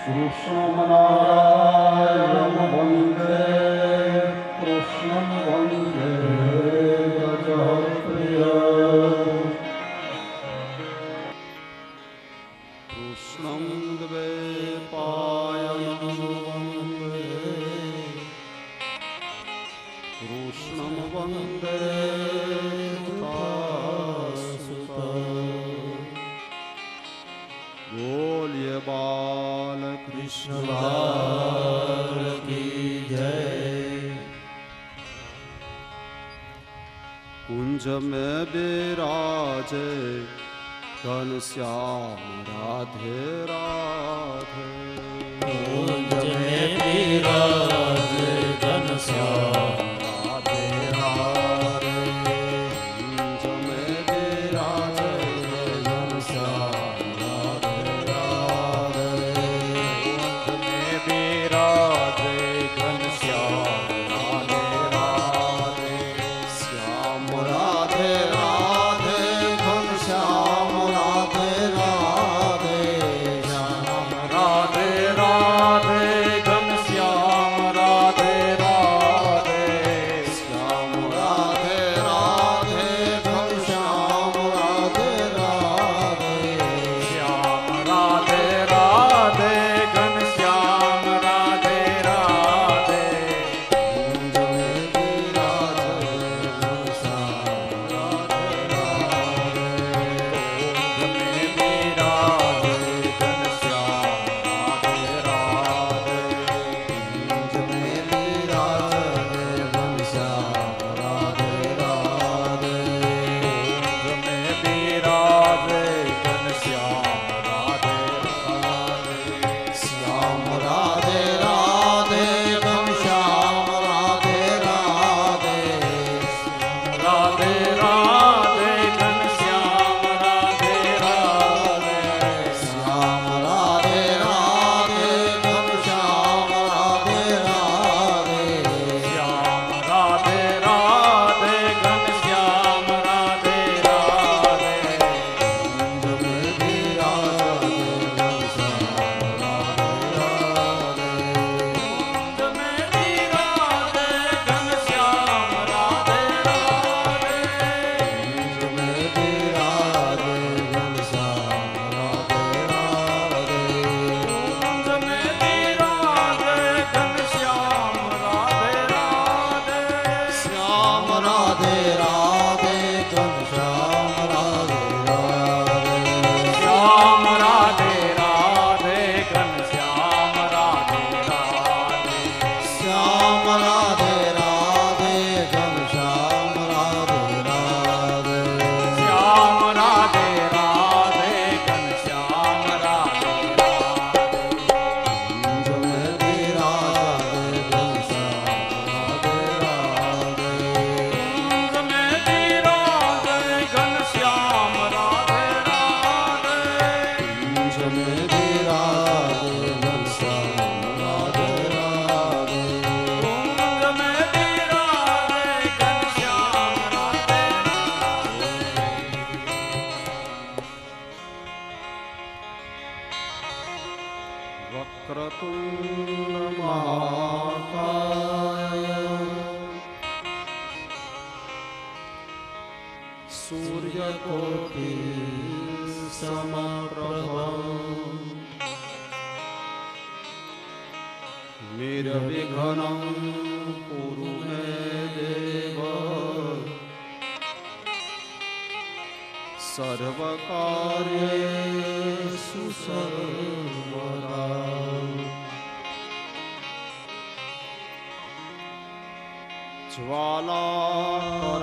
कृष्णमनारायण वन्दे कृष्णं वन्दे गजप्रियम् कृष्णं द्वैपायनं वन्दे कृष्णं वन्दे बोलिए बाल कृष्ण लाल की जय। कुंज में विराजे घनश्याम राधे राधे। कुंज में विराजे घनश्याम राधे राधे। कुंज में विराजे घनश्याम राधे राधे। कुंज में विराजे घनश्याम राधे राधे। श्याम राधे राधे घनश्याम राधे राधे। श्याम राधे राधे घनश्याम राधे राधे। श्याम राधे राधे घनश्याम राधे राधे। श्याम राधे राधे घनश्याम राधे राधे। कुंज में विराजे घनश्याम राधे राधे। कुंज में विराजे घनश्याम राधे राधे। कुंज में विराजे घनश्याम राधे राधे। कुंज में विराजे घनश्याम राधे राधे। श्याम राधे राधे घनश्याम राधे राधे। राधे राधे घनश्याम राधे राधे। श्याम राधे राधे घनश्याम राधे राधे। श्याम राधे राधे घनश्याम राधे राधे। कुंज में विराजे घनश्याम राधे राधे। कुंज में विराजे घनश्याम राधे राधे। कुंज में विराजे घनश्याम राधे राधे। कुंज में विराजे घनश्याम राधे राधे। श्याम राधे राधे घनश्याम राधे राधे। श्याम राधे राधे घनश्याम राधे राधे। श्याम राधे राधे घनश्याम राधे राधे। श्याम राधे राधे घनश्याम राधे राधे। कुंज में विराजे घनश्याम राधे राधे। कुंज में विराजे घनश्याम राधे राधे। कुंज में विराजे घनश्याम राधे राधे। कुंज में विराजे घनश्याम राधे वक्रतुंड महाकाय सूर्यकोटि समप्रभ निर्विघ्नं कुरु मे देव सर्वकार्येषु सर्वदा। ज्वालाकरालं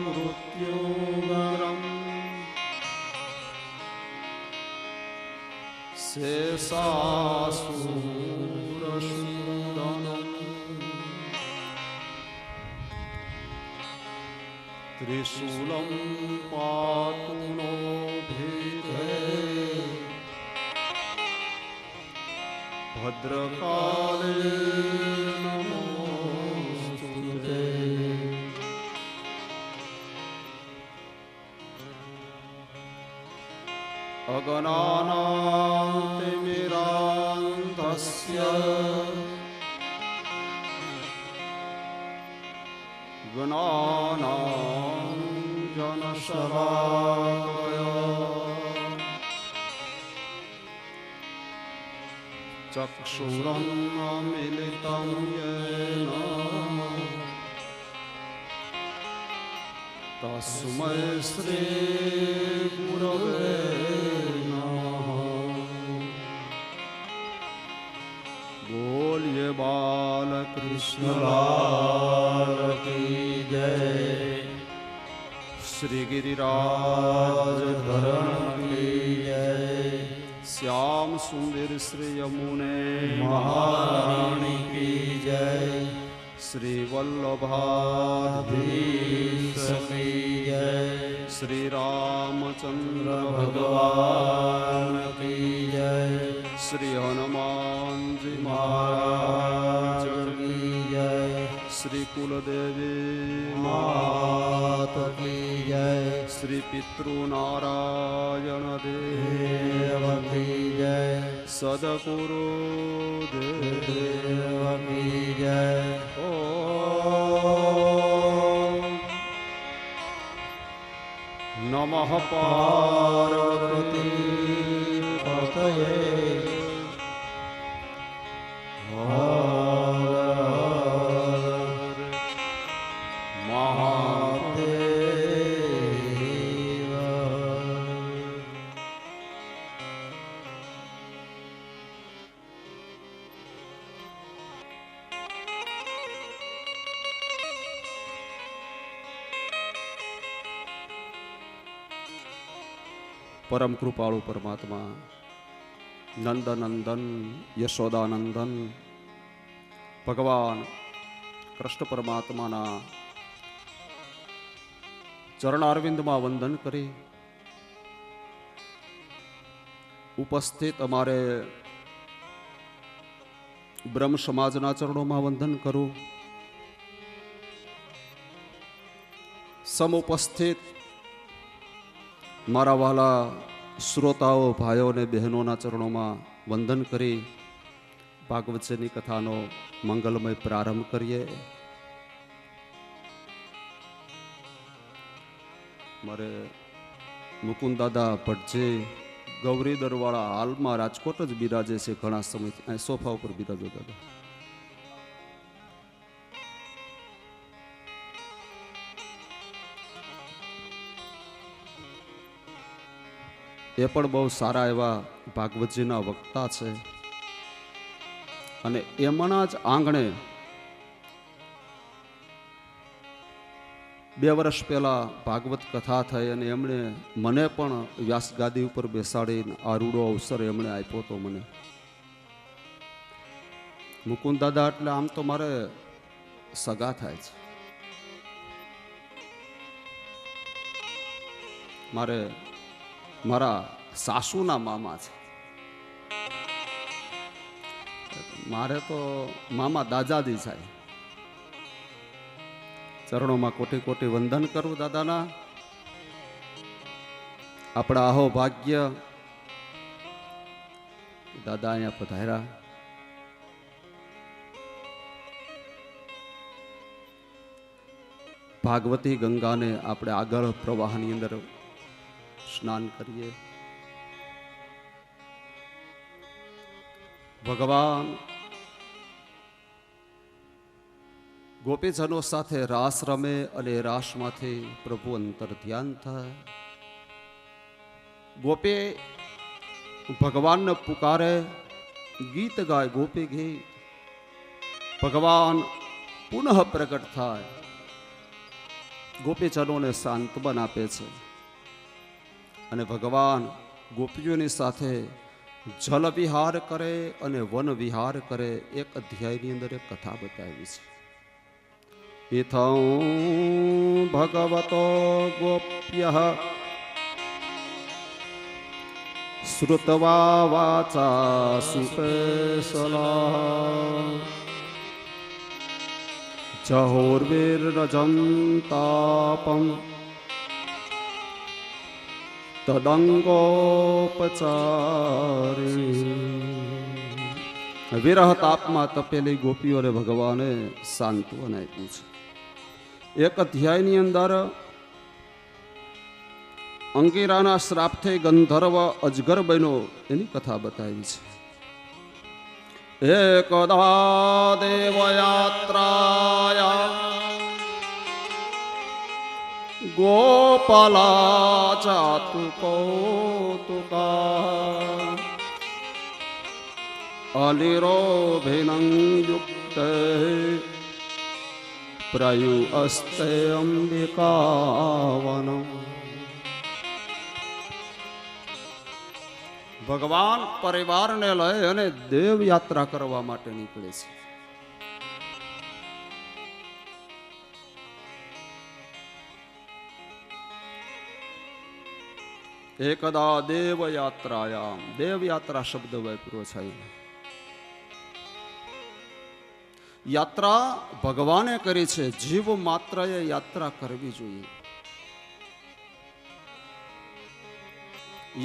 मृत्युगरम् शेषासुरसूदनम् त्रिशूलं पातु नो भीते भद्रकाले नमोस्तुते। अगनानां ज्ञानातिमिरान्धस्य ज्ञानाञ्जनशलाकया चक्षुरुन्मीलितं येन तस्मै श्रीगुरवे नमः। बोलिए बालकृष्ण लाल की जय, श्री गिरिराज धरण की जय, श्याम सुंदर श्री यमुने महारानी की जय, श्री वल्लभाधीश की जय, श्री रामचंद्र भगवान की जय, श्री हनुमान जी महाराज की जय, श्री कुलदेवी मात की जय, श्री पितृनारायण देव की जय, सदगुरु देव की जय। नमः पार्वती पतये परम कृपाळु परमात्मा नंदनंदन यशोदानंदन भगवान कृष्ण परमात्माना चरणारविंदમાં વંદન કરી ઉપસ્થિત અમારે બ્રહ્મ સમાજના ચરણોમાં વંદન કરું। સમુપસ્થિત મારા વાલા શ્રોતાઓ ભાઈઓ અને બહેનોના ચરણોમાં વંદન કરી ભાગવતની કથાનો મંગલમય પ્રારંભ કરીએ। મારે મુકુંદ દાદા ભટ્ટજી ગૌરી દરવાળા હાલમાં રાજકોટ જ બિરાજે છે, ઘણા સમયથી અહીં સોફા ઉપર બિરાજો દાદા। એ પણ બહુ સારા એવા ભાગવતજીના વક્તા છે અને એમના જ આંગણે 2 વર્ષ પહેલા ભાગવત કથા થઈ અને એમણે મને પણ વ્યાસગાદી ઉપર બેસાડીને આ રૂડો અવસર એમણે આપ્યો હતો મને। મુકુંદ દાદા એટલે આમ તો મારે સગા થાય છે, મારા સાસુના મામા છે, મારે તો મામા દાદાજી થાય। ચરણોમાં કોટી કોટી વંદન કરું દાદાના। આપણા આહો ભાગ્ય દાદા અહીંયા પધાર્યા। ભાગવતી ગંગાને આપણે આગળ પ્રવાહની અંદર સ્નાન કરીએ। ભગવાન ગોપીજનો સાથે રાસ રમે અને રાસમાંથી પ્રભુ અંતર ધ્યાન થાય। ગોપી ભગવાનને પુકારે, ગીત ગાય ગોપી ગીત, ભગવાન પુનઃ પ્રગટ થાય, ગોપીજનોને સાંત્વન આપે છે અને ભગવાન ગોપીઓની સાથે જલ વિહાર કરે અને વન વિહાર કરે। એક અધ્યાયની અંદર એક કથા બતાવી છે। ઇથં ભગવતો ગોપ્યઃ શ્રુત્વા વાચા સુપેસલા જહોર્વિરજં તાપં તદંગોપચારી. વિરહ તાપમાં તપેલી ગોપીઓને ભગવાને સાંત્વન આપ્યું છે. એક અધ્યાયની અંદર અંગીરાના શ્રાપથી ગંધર્વ અજગર બન્યો એની કથા બતાવી છે. એકદા દેવયાત્રાયા ગોપાલા ચાતુ કૌતુકા અલિરોભિનં યુક્ત પ્રયુ અસ્તે અંબિકાવનમ. ભગવાન પરિવારને લઈ અને દેવ યાત્રા કરવા માટે નીકળે છે. એકદા દેવ યાત્રાયામ. દેવ યાત્રા શબ્દ વાપર્યો છે. યાત્રા ભગવાને કરી છે, જીવ માત્ર એ યાત્રા કરવી જોઈએ.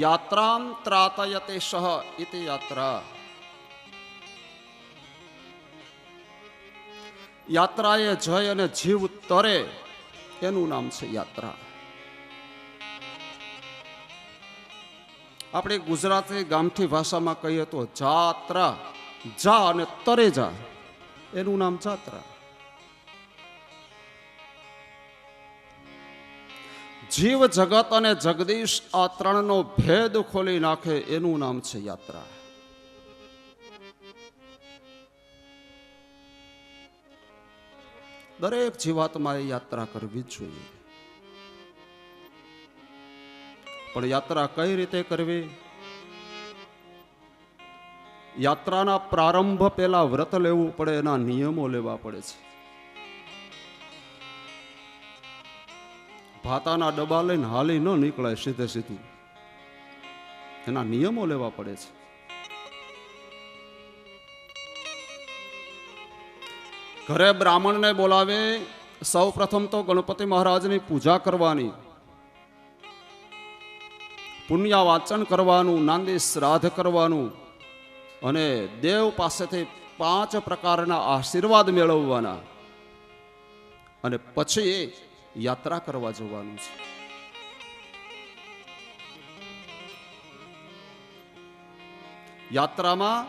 યાત્રામ ત્રાતયતે સહ ઇતિ યાત્રા. યાત્રાએ જય અને જીવ તરે એનું નામ છે યાત્રા. આપણે ગુજરાતી ગામઠી ભાષામાં કહીએ તો જાત્રા, જા અને તરે જા એનું નામ જાત્રા. જીવ જગત અને જગદીશ આ ત્રણનો ભેદ ખોલી નાખે એનું નામ છે યાત્રા. દરેક જીવાત્માએ યાત્રા કરવી જ જોઈએ. પણ યાત્રા કઈ રીતે કરવી? યાત્રાના પ્રારંભ પહેલા વ્રત લેવું પડે, એના નિયમો લેવા પડે છે. ભાતાના ડબ્બા લઈને હાલી ન નીકળાય સીધે સીધું, એના નિયમો લેવા પડે છે. ઘરે બ્રાહ્મણને બોલાવે, સૌ પ્રથમ તો ગણપતિ મહારાજની પૂજા કરવાની, પુણ્ય વાચન કરવાનું, નાંદી શ્રાદ્ધ કરવાનું અને દેવ પાસેથી 5 પ્રકારના આશીર્વાદ મેળવવાના અને પછી યાત્રા કરવા જવાનું છે. યાત્રામાં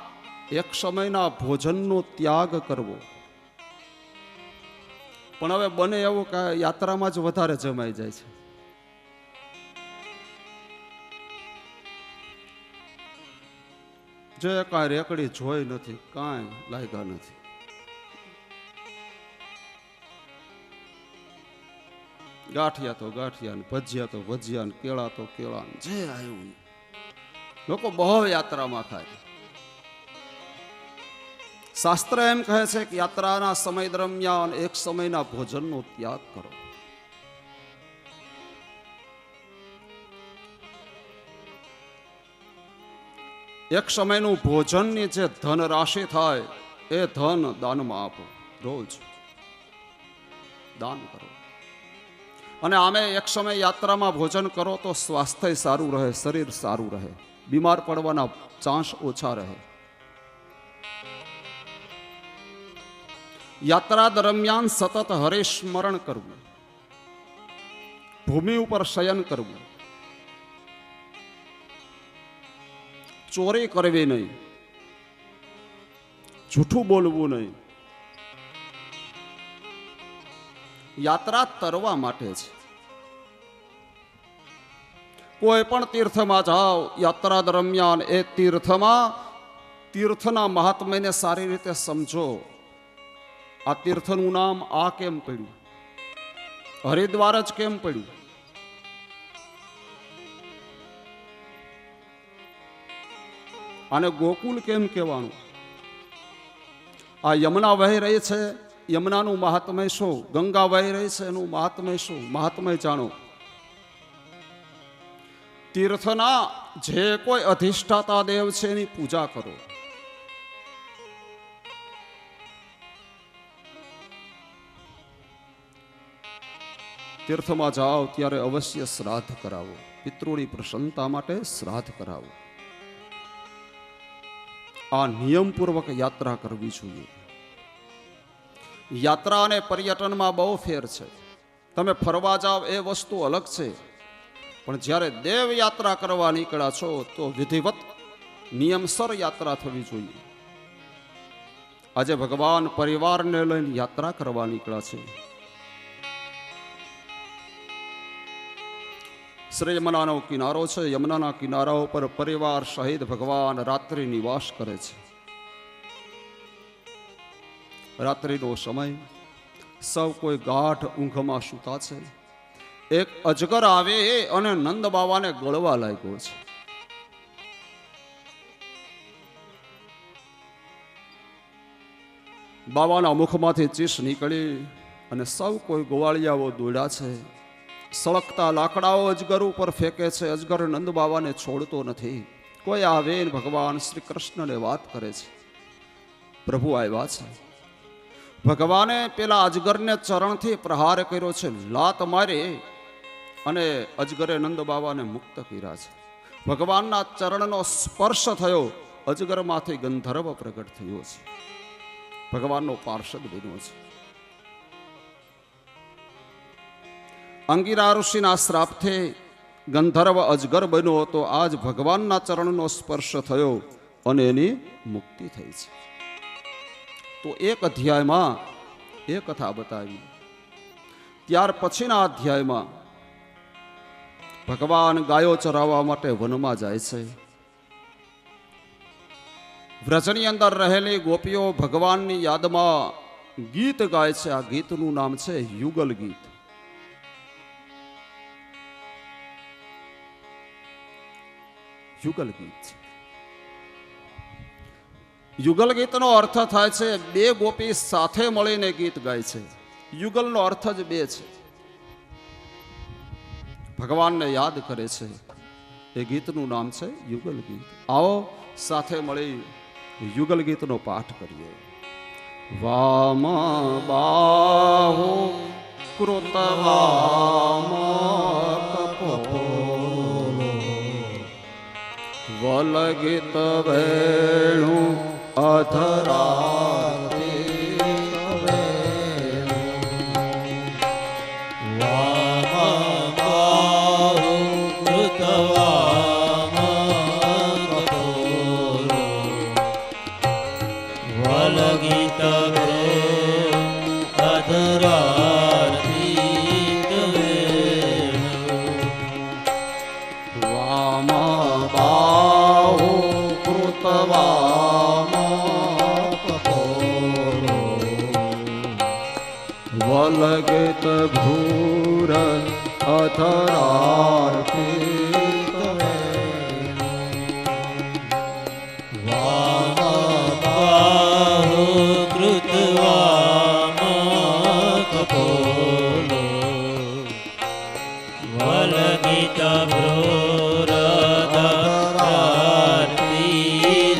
એક સમયના ભોજનનો ત્યાગ કરવો. પણ હવે બને એવું કે યાત્રામાં જ વધારે જમાઈ જાય છે. જે કાંઈ રેકડી જોઈ નથી, કાંઈ લાગ્યા નથી. ગાંઠિયા તો ગાંઠિયા ને ભજીયા તો ભજીયા ને કેળા તો કેળા, જે આવ્યું લોકો બહુ યાત્રામાં ખાય. શાસ્ત્ર એમ કહે છે કે યાત્રાના સમય દરમિયાન એક સમયના ભોજનનો ત્યાગ કરો. એક સમયનું ભોજનની જે ધન રાશિ થાય એ ધન દાનમાં આપો, રોજ દાન કરો. અને આમે એક સમય યાત્રામાં ભોજન કરો તો સ્વાસ્થ્ય સારું રહે, શરીર સારું રહે, બીમાર પડવાના ચાન્સ ઓછા રહે. યાત્રા દરમિયાન સતત હરિસ્મરણ કરવું, ભૂમિ ઉપર શયન કરવું, ચોરી કરવી નહીં, જૂઠું બોલવું નહીં. યાત્રા તરવા માટે છે. કોઈ પણ તીર્થમાં જાઓ, યાત્રા દરમિયાન એ તીર્થના મહાત્મ્યને સારી રીતે સમજો. આ તીર્થનું નામ આ કેમ પડ્યું, હરિદ્વાર જ કેમ પડ્યું, આને ગોકુલ કેમ કહેવાનું, આ યમુના વહી રહી છે, યમુનાનું મહાત્મય શું, ગંગા વહી રહી છે એનું મહાત્મય શું, મહાત્મય જાણો. તીર્થના જે કોઈ અધિષ્ઠાતા દેવ છે એની પૂજા કરો. તીર્થમાં જાઓ ત્યારે અવશ્ય શ્રાદ્ધ કરાવો. પિતૃની પ્રસન્નતા માટે શ્રાદ્ધ કરાવો. આ નિયમપૂર્વક યાત્રા કરવી જોઈએ. યાત્રા અને પર્યટનમાં બહુ ફેર છે. તમે ફરવા જાઓ એ વસ્તુ અલગ છે, પણ જ્યારે દેવ યાત્રા કરવા નીકળ્યા છો તો વિધિવત નિયમસર યાત્રા થવી જોઈએ. આજે ભગવાન પરિવારને લઈને યાત્રા કરવા નીકળ્યા છે. શ્રી યમુનાનો કિનારો છે. યમુનાના કિનારા ઉપર પરિવાર સહિત ભગવાન રાત્રિ નિવાસ કરે છે. રાત્રિનો સમય, સૌ કોઈ ગાઢ ઊંઘમાં સૂતા છે. એક અજગર આવે અને નંદ બાવાને ગળવા લાગ્યો છે. બાવાના મુખમાંથી ચીસ નીકળી અને સૌ કોઈ ગોવાળિયાઓ દોડ્યા છે. સળગતા લાકડાઓ અજગર ઉપર ફેંકે છે. અજગર નંદ બાવાને છોડતો નથી. કોઈ આવે ને ભગવાન શ્રી કૃષ્ણને વાત કરે છે, પ્રભુ આવ્યા છે. ભગવાને પેલા અજગરને ચરણથી પ્રહાર કર્યો છે, લાત મારી, અને અજગરે નંદ બાવાને મુક્ત કર્યા છે. ભગવાનના ચરણનો સ્પર્શ થયો, અજગરમાંથી ગંધર્વ પ્રગટ થયો છે. ભગવાનનો પાર્ષદ બન્યો છે. અંગિરા ઋષિના શ્રાપથી ગંધર્વ અજગર બન્યો હતો. આજ ભગવાનના ચરણનો સ્પર્શ થયો અને એની મુક્તિ થઈ છે. તો એક અધ્યાયમાં એ કથા બતાવી. ત્યાર પછીના અધ્યાયમાં ભગવાન ગાયો ચરાવવા માટે વનમાં જાય છે. વ્રજની અંદર રહેલી ગોપીઓ ભગવાનની યાદમાં ગીત ગાય છે. આ ગીતનું નામ છે યુગલ ગીત. યુગલ ગીત છે. યુગલ ગીતનો અર્થ થાય છે બે ગોપી સાથે મળીને ગીત ગાય છે. યુગલનો અર્થ જ બે છે. ભગવાનને યાદ કરે છે. એ ગીતનું નામ છે યુગલ ગીત. આવો સાથે મળી યુગલ ગીતનો પાઠ કરીએ. વામ બાહુ કૃત વામ કપોલો વલગીત વેણુ અધરાતે વલગિત ભૂર અધરાર્પિત વામબાહુ કૃતવામ કપોલો વલગિત ભ્રૂર અધરાર્પિત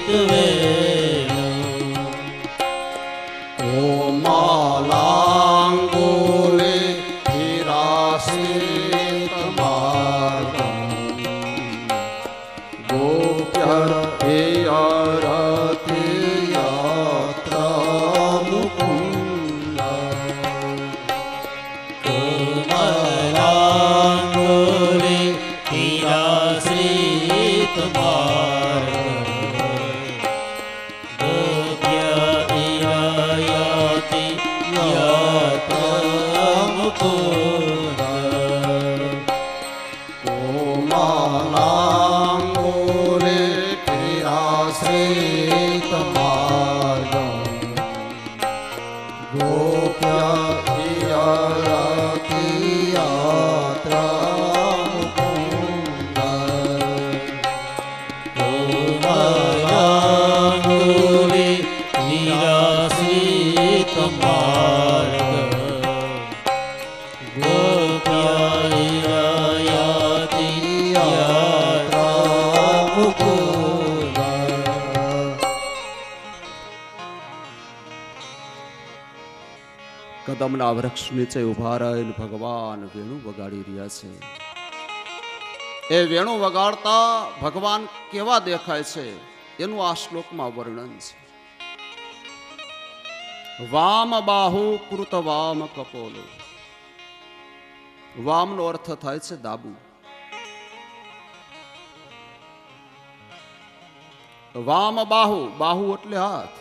કદમના વૃક્ષ નીચે ઉભા રહીને ભગવાન વેણુ વગાડી રહ્યા છે. એ વેણુ વગાડતા ભગવાન કેવા દેખાય છે એનું આ શ્લોકમાં વર્ણન છે. વામ બાહુ કૃત વામ કપોલો. વામનો અર્થ થાય છે ડાબુ. વામ બાહુ, બાહુ એટલે હાથ.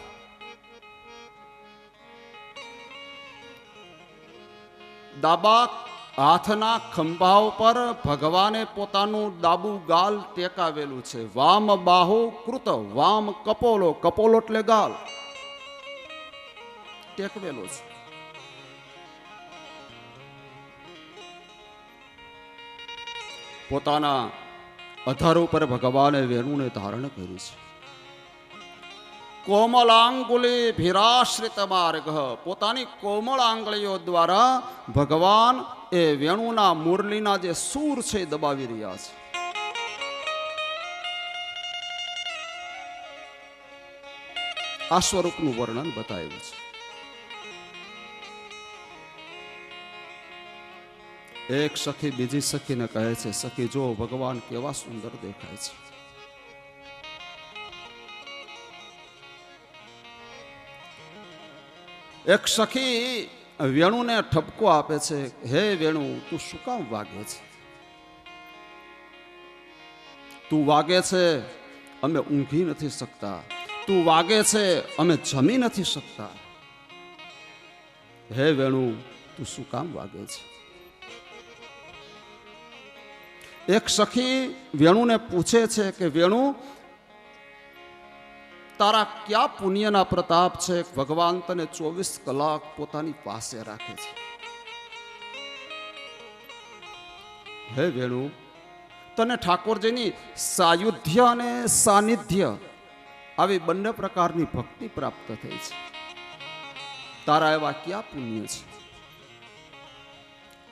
ડાબા હાથના ખંભા ઉપર ભગવાને પોતાનું ડાબુ ગાલ ટેકાવેલું છે. વામ બાહુ કૃત વામ કપોલો, કપોલો એટલે ગાલ ટેકવેલો છે. પોતાના અધર ઉપર ભગવાને વેણુને ધારણ કર્યું છે. કોમલાંગુલી ભીરાશ્રિત માર્ગ, પોતાની કોમળ આંગળીઓ દ્વારા ભગવાન એ વેણુના મુરલીના જે સૂર છે એ દબાવી રહ્યા છે. આ સ્વરૂપનું વર્ણન બતાવ્યું છે. એક સખી બીજી સખીને કહે છે, સખી જો ભગવાન કેવા સુંદર દેખાય છે. એક સખી વેણુને ઠપકો આપે છે, હે વેણુ તું શું કામ વાગે છે? તું વાગે છે અમે ઊંઘી નથી શકતા, તું વાગે છે અમે જમી નથી શકતા. હે વેણુ તું શું કામ વાગે છે? એક સખી વેણુને પૂછે છે કે વેણુ તારા ક્યાં પુણ્યના પ્રતાપ છે ભગવાન તને 24 કલાક પોતાની પાસે રાખે છે? હે વેણુ તને ઠાકોરજીની સાયુધ્ય અને સાનિધ્ય આવી બંને પ્રકારની ભક્તિ પ્રાપ્ત થઈ છે. તારા એવા ક્યાં પુણ્ય છે?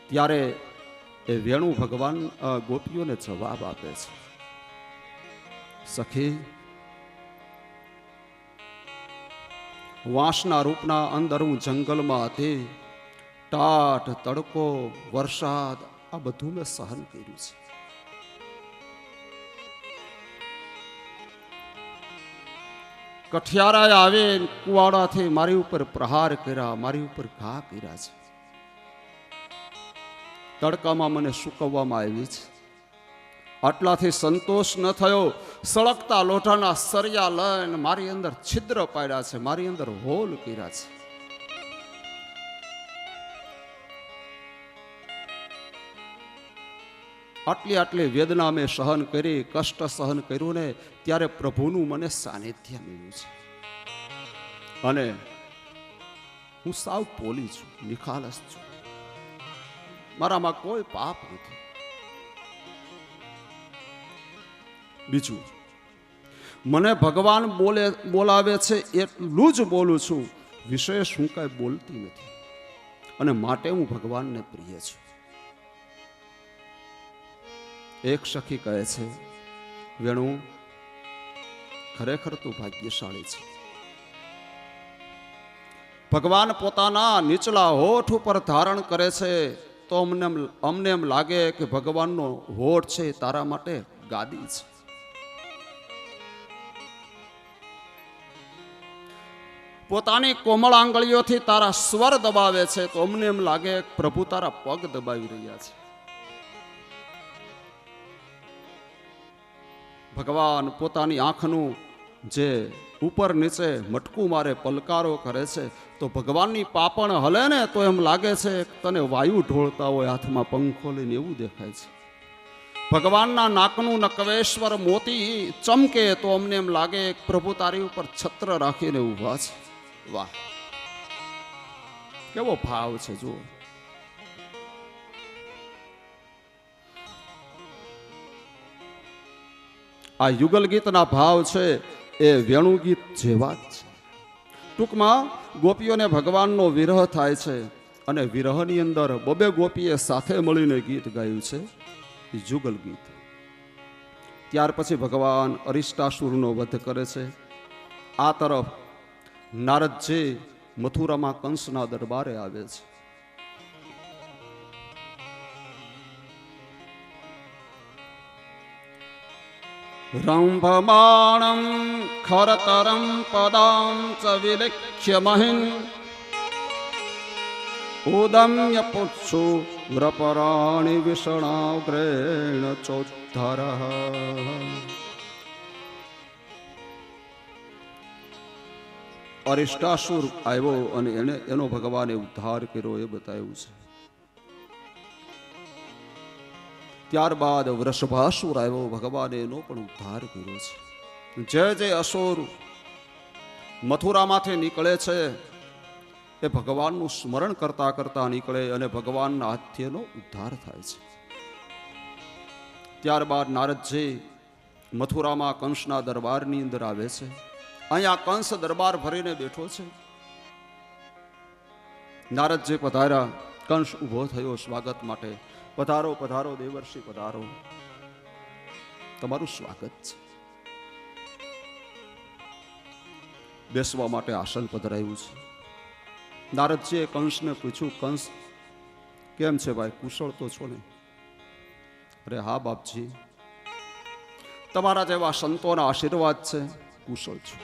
ત્યારે એ વેણુ ભગવાન ગોપીઓને જવાબ આપે છે, સખી વાંસના રૂપના અંદર હું જંગલમાં હતી. ટાઢ, તડકો, વરસાદ આ બધું મેં સહન કર્યું છે. કઠિયારાએ આવે કુવાડાથી મારી ઉપર પ્રહાર કર્યા, મારી ઉપર ઘા કર્યા છે. તડકામાં મને સૂકવવામાં આવી છે. આટલાથી સંતોષ ન થયો, સળગતા લોઢાના સરિયા લઈને મારી અંદર છિદ્ર પાડ્યા છે, મારી અંદર હોલ કર્યા છે. આટલી વેદના મેં સહન કરી, કષ્ટ સહન કર્યું ને ત્યારે પ્રભુનું મને સાનિધ્ય મળ્યું છે. અને હું સાવ પોલી છું, નિખાલસ છું, મારામાં કોઈ પાપ નથી. બીજું, મને ભગવાન બોલાવે છે એટલું જ બોલું છું, વિશેષ હું કઈ બોલતી નથી. અને માટે હું ભગવાનને પ્રિય છું. એક સખી કહે છે, વેણુ ખરેખર તું ભાગ્યશાળી છે. ભગવાન પોતાના નીચલા હોઠ ઉપર ધારણ કરે છે તો અમને એમ લાગે કે ભગવાનનો હોઠ છે તારા માટે ગાદી છે. પોતાની કોમળ આંગળીઓથી તારા સ્વર દબાવે છે તો અમને એમ લાગે પ્રભુ તારા પગ દબાવી રહ્યા છે. ભગવાન પોતાની આંખનું જે ઉપર નીચે મટકું મારે, પલકારો કરે છે તો ભગવાનની પાપણ હલે ને તો એમ લાગે છે તને વાયુ ઢોળતા હોય હાથમાં પંખો લઈને, એવું દેખાય છે. ભગવાનના નાકનું નકવેશ્વર મોતી ચમકે તો અમને એમ લાગે પ્રભુ તારી ઉપર છત્ર રાખીને ઊભા છે. વાહ, કેવો ભાવ છે જુઓ. આ યુગલ ગીતના ભાવ છે એ વેણુ ગીત જેવા જ છે. ટૂંકમાં ગોપીઓને ભગવાનનો વિરહ થાય છે અને વિરહની અંદર બબે ગોપીએ સાથે મળીને ગીત ગાયું છે, યુગલ ગીત. ત્યાર પછી ભગવાન અરિષ્ટાસુરનો વધ કરે છે. આ તરફ નારદજી મથુરામાં કંસના દરબારે આવે છે. રંભમાણં ખરતરં પદાં ચ વિલિખ્ય મહિં ઉદમ્ય પુત્સુ વ્રપરાણિ વિષણાગ્રેણ ચોદ્ધરઃ. અરિષ્ટાસુર આવ્યો અને એનો ભગવાને ઉદ્ધાર કર્યો એ બતાવ્યું છે. ત્યારબાદ વૃષભાસુર આવ્યો, ભગવાને એનો પણ ઉદ્ધાર કર્યો છે. જે અસુર મથુરામાંથી નીકળે છે એ ભગવાનનું સ્મરણ કરતા કરતા નીકળે અને ભગવાનના હાથથી એનો ઉદ્ધાર થાય છે. ત્યારબાદ નારદજી મથુરામાં કંસના દરબારની અંદર આવે છે. અહીંયા કંસ દરબાર ભરીને બેઠો છે. નારદજી પધાર્યા, કંસ ઊભો થયો સ્વાગત માટે. પધારો પધારો દેવર્ષિ પધારો, તમારું સ્વાગત છે. બેસવા માટે આસન પધરાયું છે. નારદજીએ કંસને પૂછ્યું, કંસ કેમ છે ભાઈ, કુશળ તો છો ને? અરે હા બાપજી, તમારા જેવા સંતોના આશીર્વાદ છે, કુશળ છું.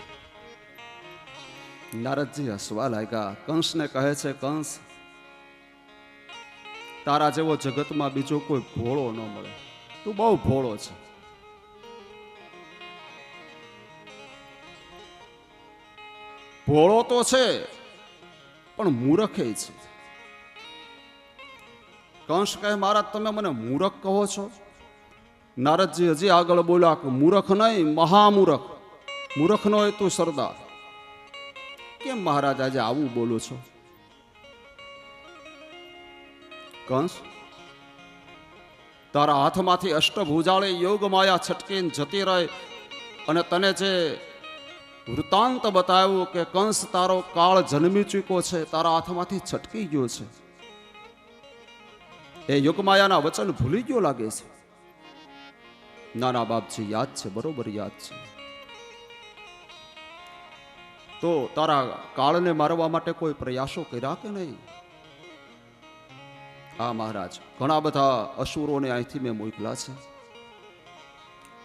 નારદજી હસવા લાગ્યા. કંસને કહે છે, કંસ તારા જેવો જગતમાં બીજો કોઈ ભોળો ન મળે, તું બહુ ભોળો છે. ભોળો તો છે પણ મૂરખે છે. કંસ કહે, મહારાજ તમે મને મૂરખ કહો છો? નારદજી હજી આગળ બોલ્યા કે મૂરખ નહીં, મહામૂરખ. મૂરખ નો હોય તું સરદાર. કેમ મહારાજ આજે આવું બોલો છો? કંસ, તારા હાથમાંથી અષ્ટભુજાળે યોગ માયા છટકીને જતી રહે અને તને જે વૃત્તાંત બતાવ્યું કે કંસ તારો કાળ જન્મી ચૂક્યો છે, તારા હાથમાંથી છટકી ગયો છે, એ યોગમાયાના વચન ભૂલી ગયો લાગે છે. નાના બાપજી યાદ છે, બરોબર યાદ છે. તો તારા કાળને મારવા માટે કોઈ પ્રયાસો કર્યા કે નહીં? હા મહારાજ, ઘણા બધા અસુરોને અહીંથી મેં મોકલા છે.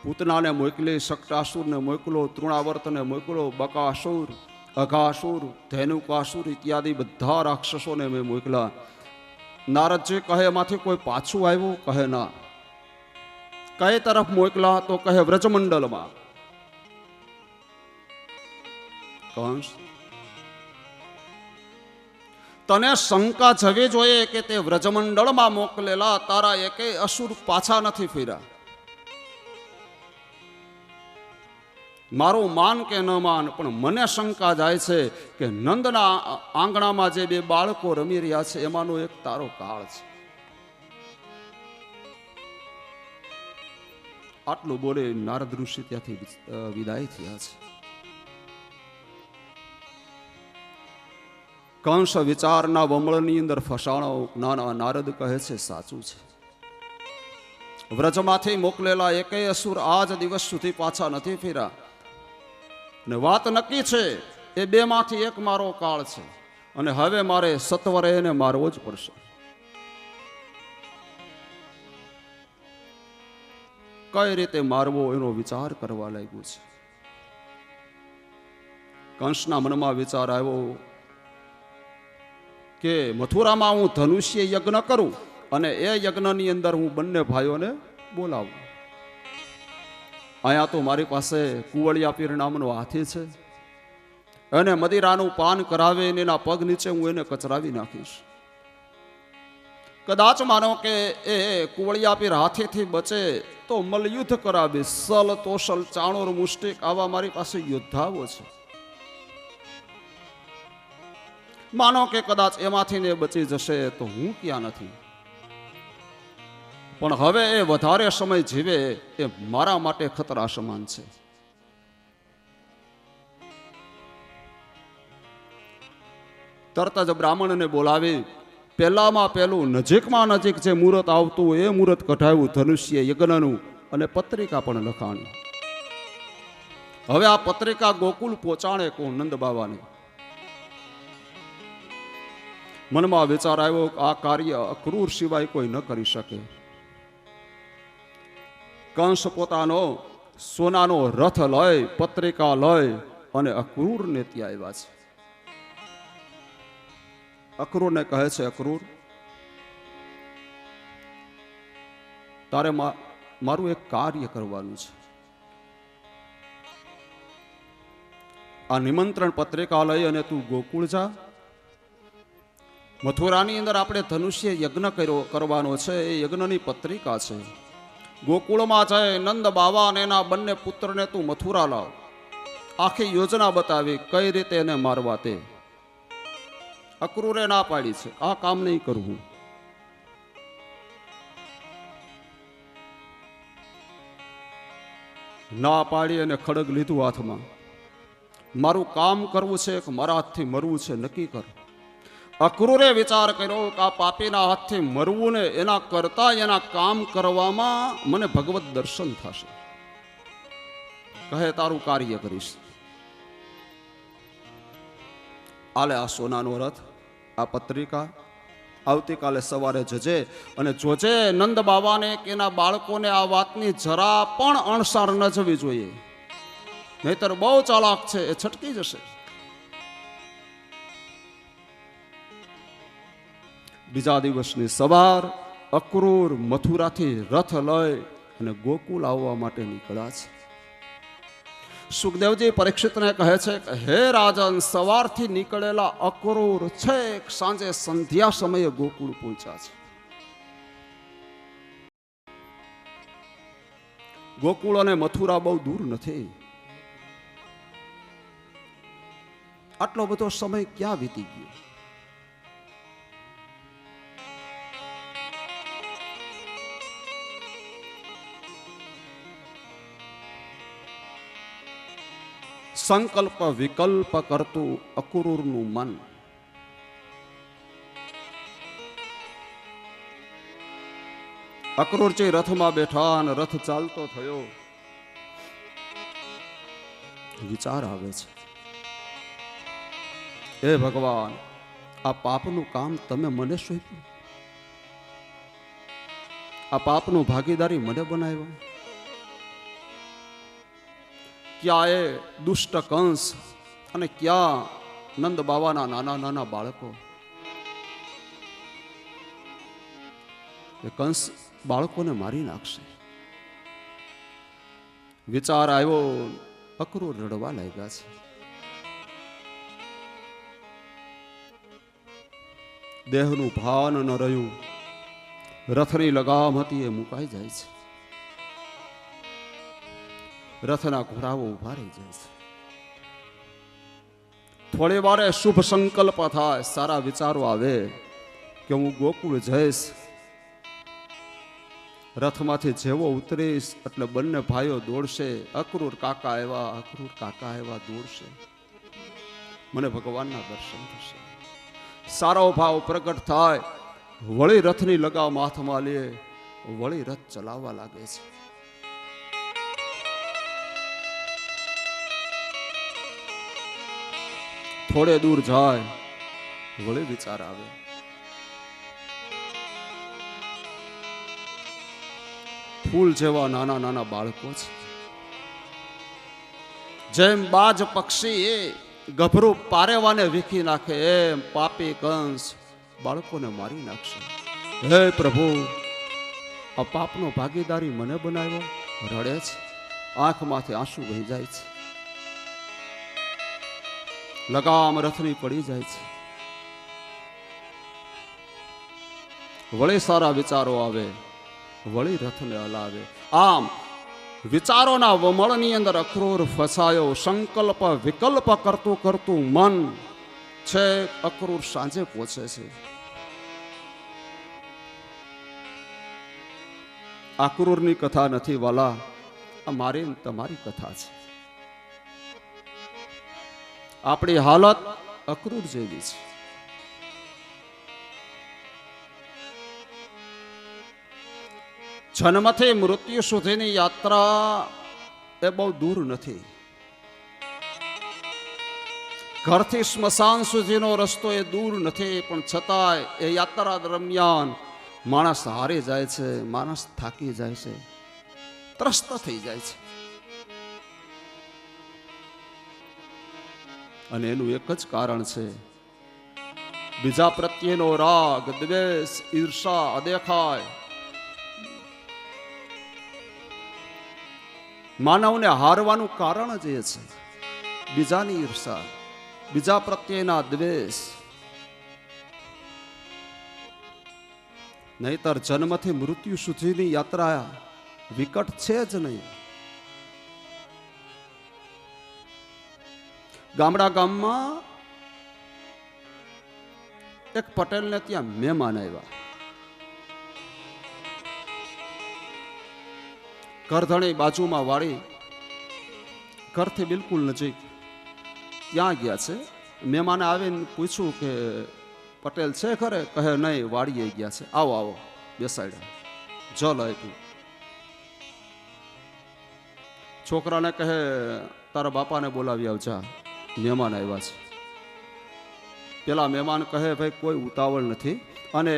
પૂતનાને મોકલી, શક્ટાસુરને મોકલો, તૃણાવર્તને મોકલો, બકાસુર, અઘાસુર, ધેનુકાસુર ઇત્યાદિ બધા રાક્ષસોને મેં મોકલા. નારદજી કહે, એમાંથી કોઈ પાછું આવ્યું? કહે ના. કઈ તરફ મોકલા? તો કહે વ્રજમંડળમાં. કંસ, તને શંકા જવી જોઈએ કે તે વ્રજમંડળમાં મોકલેલા તારા એકેય અસુર પાછા નથી ફર્યા. મારું માન કે ન માન, પણ મને શંકા જાય છે કે નંદના આંગણામાં જે બે બાળકો રમી રહ્યા છે એમાંનો એક તારો કાળ છે. આટલું બોલે નારદ ઋષિ ત્યાંથી વિદાય થયા છે. કંસ વિચારના વમળની અંદર ફસાણો. નાના નારદ કહે છે સાચું છે. વ્રજમાંથી મોકલેલા એકેય અસુર આજ દિવસ સુધી પાછા નથી ફર્યા. ને વાત નક્કી છે એ બે માંથી એક મારો કાળ છે અને હવે મારે સત્વરે એને મારવો જ પડશે. કઈ રીતે મારવો એનો વિચાર કરવા લાગ્યો છે. કંસના મનમાં વિચાર આવ્યો કે મથુરામાં હું ધનુષ્ય યજ્ઞ કરું અને એ યજ્ઞની અંદર હું બંને ભાઈઓને બોલાવું. અહીંયા તો મારી પાસે કુવળિયા પીર નામનો હાથી છે, અને મદિરાનું પાન કરાવે એના પગ નીચે હું એને કચરાવી નાખીશ. કદાચ માનો કે એ કુવળિયા પીર હાથીથી બચે તો મલયુદ્ધ કરાવી. સલ તોસલ ચાણોર મુષ્ટિક આવા મારી પાસે યોદ્ધાઓ છે. માનો કે કદાચ એમાંથી ને બચી જશે તો હું ક્યાં નથી. પણ હવે એ વધારે સમય જીવે એ મારા માટે ખતરા સમાન છે. તરત જ બ્રાહ્મણને બોલાવી પહેલામાં પહેલું નજીકમાં નજીક જે મુહૂર્ત આવતું એ મુહૂર્ત કઢાવ્યું ધનુષ્ય યજ્ઞનું, અને પત્રિકા પણ લખાણી. હવે આ પત્રિકા ગોકુલ પહોંચાણે કો નંદ બાવાને. મનમાં વિચાર આવ્યો કે આ કાર્ય અક્રૂર સિવાય કોઈ ન કરી શકે. કંસ પોતાનો સોનાનો રથ લઈ, પત્રિકા લઈ અને અક્રૂરને ત્યાં આવ્યા છે. અક્રૂરને કહે છે, અક્રૂર, તારે મારું એક કાર્ય કરવાનું છે. આ નિમંત્રણ પત્રિકા લઈ અને તું ગોકુળ જા. મથુરાની અંદર આપણે ધનુષ્ય યજ્ઞ કરવાનો છે. એ યજ્ઞની પત્રિકા છે. ગોકુળમાં જાય નંદ બાવા અને એના બંને પુત્રને તું મથુરા લાવ. આખી યોજના બતાવી કઈ રીતે એને મારવા તે. અક્રૂરે ના પાડી છે, આ કામ નહીં કરવું. ના પાડી અને ખડગ લીધું હાથમાં. મારું કામ કરવું છે કે મારા હાથથી મરવું છે, નક્કી કર. અક્રૂરે વિચાર કર્યો કે આ પાપીના હાથથી મરવું ને એના કરતા એના કામ કરવામાં મને ભગવત દર્શન થશે. કહે, તારું કાર્ય કરીશ. આલે આ સોનાનો રથ, આ પત્રિકા, આવતીકાલે સવારે જજે અને જોજે નંદ બાવાને કે એના બાળકોને આ વાતની જરા પણ અણસાર ન જવી જોઈએ, નહીતર બહુ ચાલાક છે, એ છટકી જશે. બીજા દિવસની સવાર અક્રૂર મથુરાથી રથ લઈ અને ગોકુળ આવવા માટે નીકળ્યા છે. સુખદેવજી પરીક્ષિતને કહે છે કે હે રાજન, સવારથી નીકળેલા અક્રૂર છેક સાંજે સંધ્યા સમયે ગોકુળ પહોંચ્યા છે. ગોકુળ અને મથુરા બહુ દૂર નથી. આટલો બધો સમય ક્યાં વીતી ગયો? સંકલ્પ વિકલ્પ કરતું અક્રૂરનું મન. અક્રૂરજી રથમાં બેઠા અને રથ ચાલતો થયો. વિચાર આવે છે, હે ભગવાન, આ પાપનું કામ તમે મને સોંપ્યું, આ પાપનું ભાગીદારી મને બનાવ્યો. ક્યાં એ દુષ્ટ કંસ અને ક્યાં નંદ બાવાના નાના નાના બાળકો. એ કંસ બાળકોને મારી નાખશે. વિચાર આવ્યો, અક્રૂર રડવા લાગ્યા છે. દેહનું ભાન ન રહ્યું. રથની લગામ હતી એ મુકાઈ જાય છે. રથના ઘોડાઓ ઉભા રહી જાય છે. થોડી વારે શુભ સંકલ્પ થાય, સારા વિચારો આવે કે હું ગોકુળ જઈશ. રથમાંથી જેવો ઉતરીશ એટલે બંને ભાઈઓ દોડશે. અક્રૂર કાકા આવ્યા, અક્રૂર કાકા આવ્યા દોડશે. મને ભગવાનના દર્શન થશે. સારો ભાવ પ્રગટ થાય. વળી રથની લગામ હાથમાં લે, વળી રથ ચલાવવા લાગે છે. થોડે દૂર જાય, વળી વિચાર આવે, ફૂલ જેવા નાના નાના બાળકો છે. જેમ બાજ પક્ષી એ ગભરું પારેવાને વીખી નાખે, એમ પાપી કંસ બાળકોને મારી નાખશે. હે પ્રભુ, આ પાપનો ભાગીદારી મને બનાવ્યો. રડે છે, આંખમાંથી આંસુ વહી જાય છે. લગામ રથની પડી જાય છે. વળી સારા વિચારો આવે, વળી રથને હલાવે. આમ વિચારોના વમળની અંદર અક્રૂર ફસાયો. સંકલ્પ વિકલ્પ કરતું કરતું મન છે અક્રૂર સાંજે પહોંચે છે. અક્રૂરની કથા નથી વાલા, આ મારી તમારી કથા છે. આપણી હાલત અક્રૂર જેવી છે. જન્મથી મૃત્યુ સુધીની યાત્રા એ બહુ દૂર નથી. ઘરથી સ્મશાન સુધીનો રસ્તો એ દૂર નથી, પણ છતાંય એ યાત્રા દરમિયાન માણસ હારી જાય છે, માણસ થાકી જાય છે, ત્રસ્ત થઈ જાય છે. અને એનું એક જ કારણ છે, બીજા પ્રત્યેનો રાગ, દ્વેષ, ઈર્ષા, અદેખાય માનવને હારવાનું કારણ જ એ છે. બીજાની ઈર્ષા, બીજા પ્રત્યેના દ્વેષ. નહીતર જન્મથી મૃત્યુ સુધીની યાત્રા વિકટ છે જ નહીં. ગામમાં એક પટેલને ત્યાં મહેમાન આવ્યા. ઘરધણી બાજુમાં વાળી, ઘરથી બિલકુલ નજીક. ત્યાં ગયા છે. મહેમાને આવીને પૂછ્યું કે પટેલ છે ખરે? કહે નહીં, વાડીએ ગયા છે. આવો આવો, બેસાડ્યા, જલ આપ્યું. છોકરાને કહે તારા બાપાને બોલાવી આવજા, મહેમાન આવ્યા છે. પેલા મહેમાન કહે ભાઈ કોઈ ઉતાવળ નથી, અને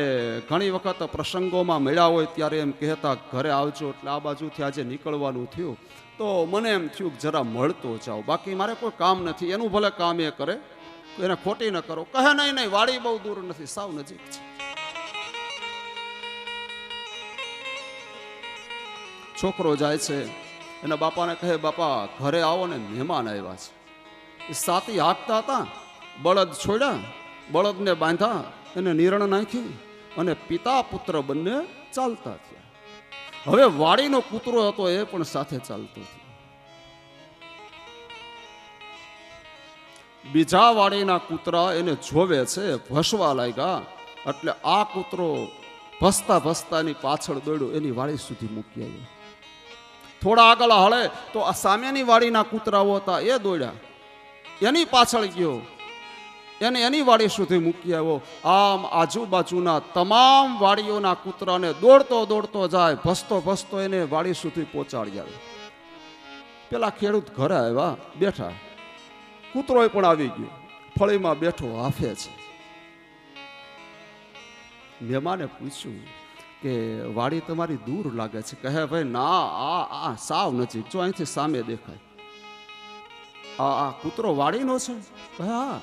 ઘણી વખત પ્રસંગોમાં મળ્યા હોય ત્યારે એમ કહેતા ઘરે આવજો, એટલે આ બાજુથી આજે નીકળવાનું થયું તો મને એમ થયું જરા મળતો જાઓ, બાકી મારે કોઈ કામ નથી. એનું ભલે કામ એ કરે, એને ખોટી ન કરો. કહે નહીં નહીં, વાડી બહુ દૂર નથી, સાવ નજીક છે. છોકરો જાય છે, એના બાપાને કહે બાપા ઘરે આવો ને, મહેમાન આવ્યા છે. એ સાથી હાંકતા હતા, બળદ છોડ્યા, બળદને બાંધ્યા, એને નિરણ નાખી, અને પિતા પુત્ર બંને ચાલતા થયા. હવે વાડીનો કૂતરો હતો એ પણ સાથે ચાલતો થયો. બીજા વાડીના કૂતરા એને જોવે છે, ભસવા લાગ્યા, એટલે આ કૂતરો ભસતા ભસતાની પાછળ દોડ્યો, એની વાડી સુધી મૂકી આવ્યો. થોડા આગળ હળે તો આ સામેની વાડીના કૂતરાઓ હતા એ દોડ્યા, એની પાછળ ગયો, એને એની વાડી સુધી મૂકી આવ્યો. આમ આજુબાજુના તમામ વાડીઓના કૂતરાને દોડતો દોડતો જાય, ભસતો ભસતો એને વાડી સુધી પહોંચાડી આવે. પેલા ખેડૂત ઘરે આવ્યા, બેઠા, કૂતરો પણ આવી ગયો, ફળીમાં બેઠો હાફે છે. મહેમાને પૂછ્યું કે વાડી તમારી દૂર લાગે છે? કહે ભાઈ ના, આ સાવ નજીક, જો અહીંથી સામે દેખાય. આ કૂતરો વાડીનો છે? કહે હા.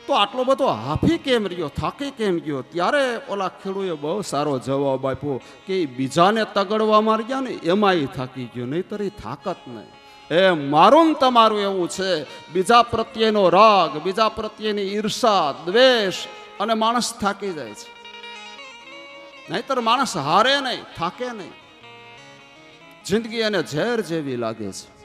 તો આટલો બધો હાફી કેમ રહ્યો, થાકી કેમ ગયો? ત્યારે ઓલા ખેડૂએ બહુ સારો જવાબ આપ્યો કે બીજાને તગડવા માર્યા ને એમાં એ થાકી ગયો, નહીતર એ થાકત નહીં. એ મારું તમારું એવું છે, બીજા પ્રત્યેનો રાગ, બીજા પ્રત્યેની ઈર્ષા, દ્વેષ, અને માણસ થાકી જાય છે. નહીતર માણસ હારે નહીં, થાકે નહીં. જિંદગી એને ઝેર જેવી લાગે છે.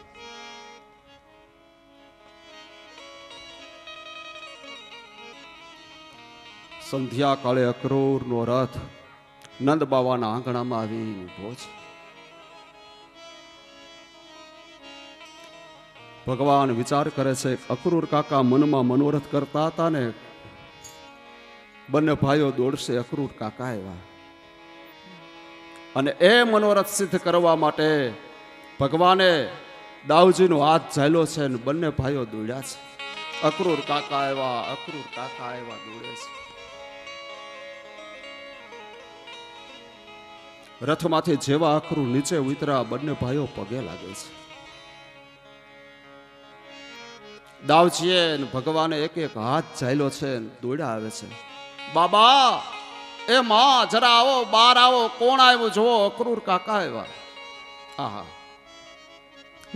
સંધ્યા કાળે અક્રૂરનો રથ નંદ બાવાના આંગણામાં આવી ઊભો છે. ભગવાન વિચાર કરે છે, અક્રૂર કાકા મનમાં મનોરથ કરતા હતા ને, બંને ભાઈઓ દોડશે, અક્રૂર કાકા આવ્યા. અને એ મનોરથ સિદ્ધ કરવા માટે ભગવાને દાઉજીનો હાથ ઝાલ્યો છે, ને બંને ભાઈઓ દોડ્યા છે. અક્રૂર કાકા આવ્યા, અક્રૂર કાકા આવ્યા, દોડે છે. રથમાંથી જેવા અક્રૂર નીચે ઉતર્યા, બંને ભાઈઓ પગે લાગે છે. દાવજીએ ભગવાને એક એક હાથ ઝાલ્યો છે, દોડ્યા આવે છે. બાબા, એ માં જરા આવો, બહાર આવો, કોણ આવ્યું જુઓ, અક્રૂર કાકા આવ્યા. આહા,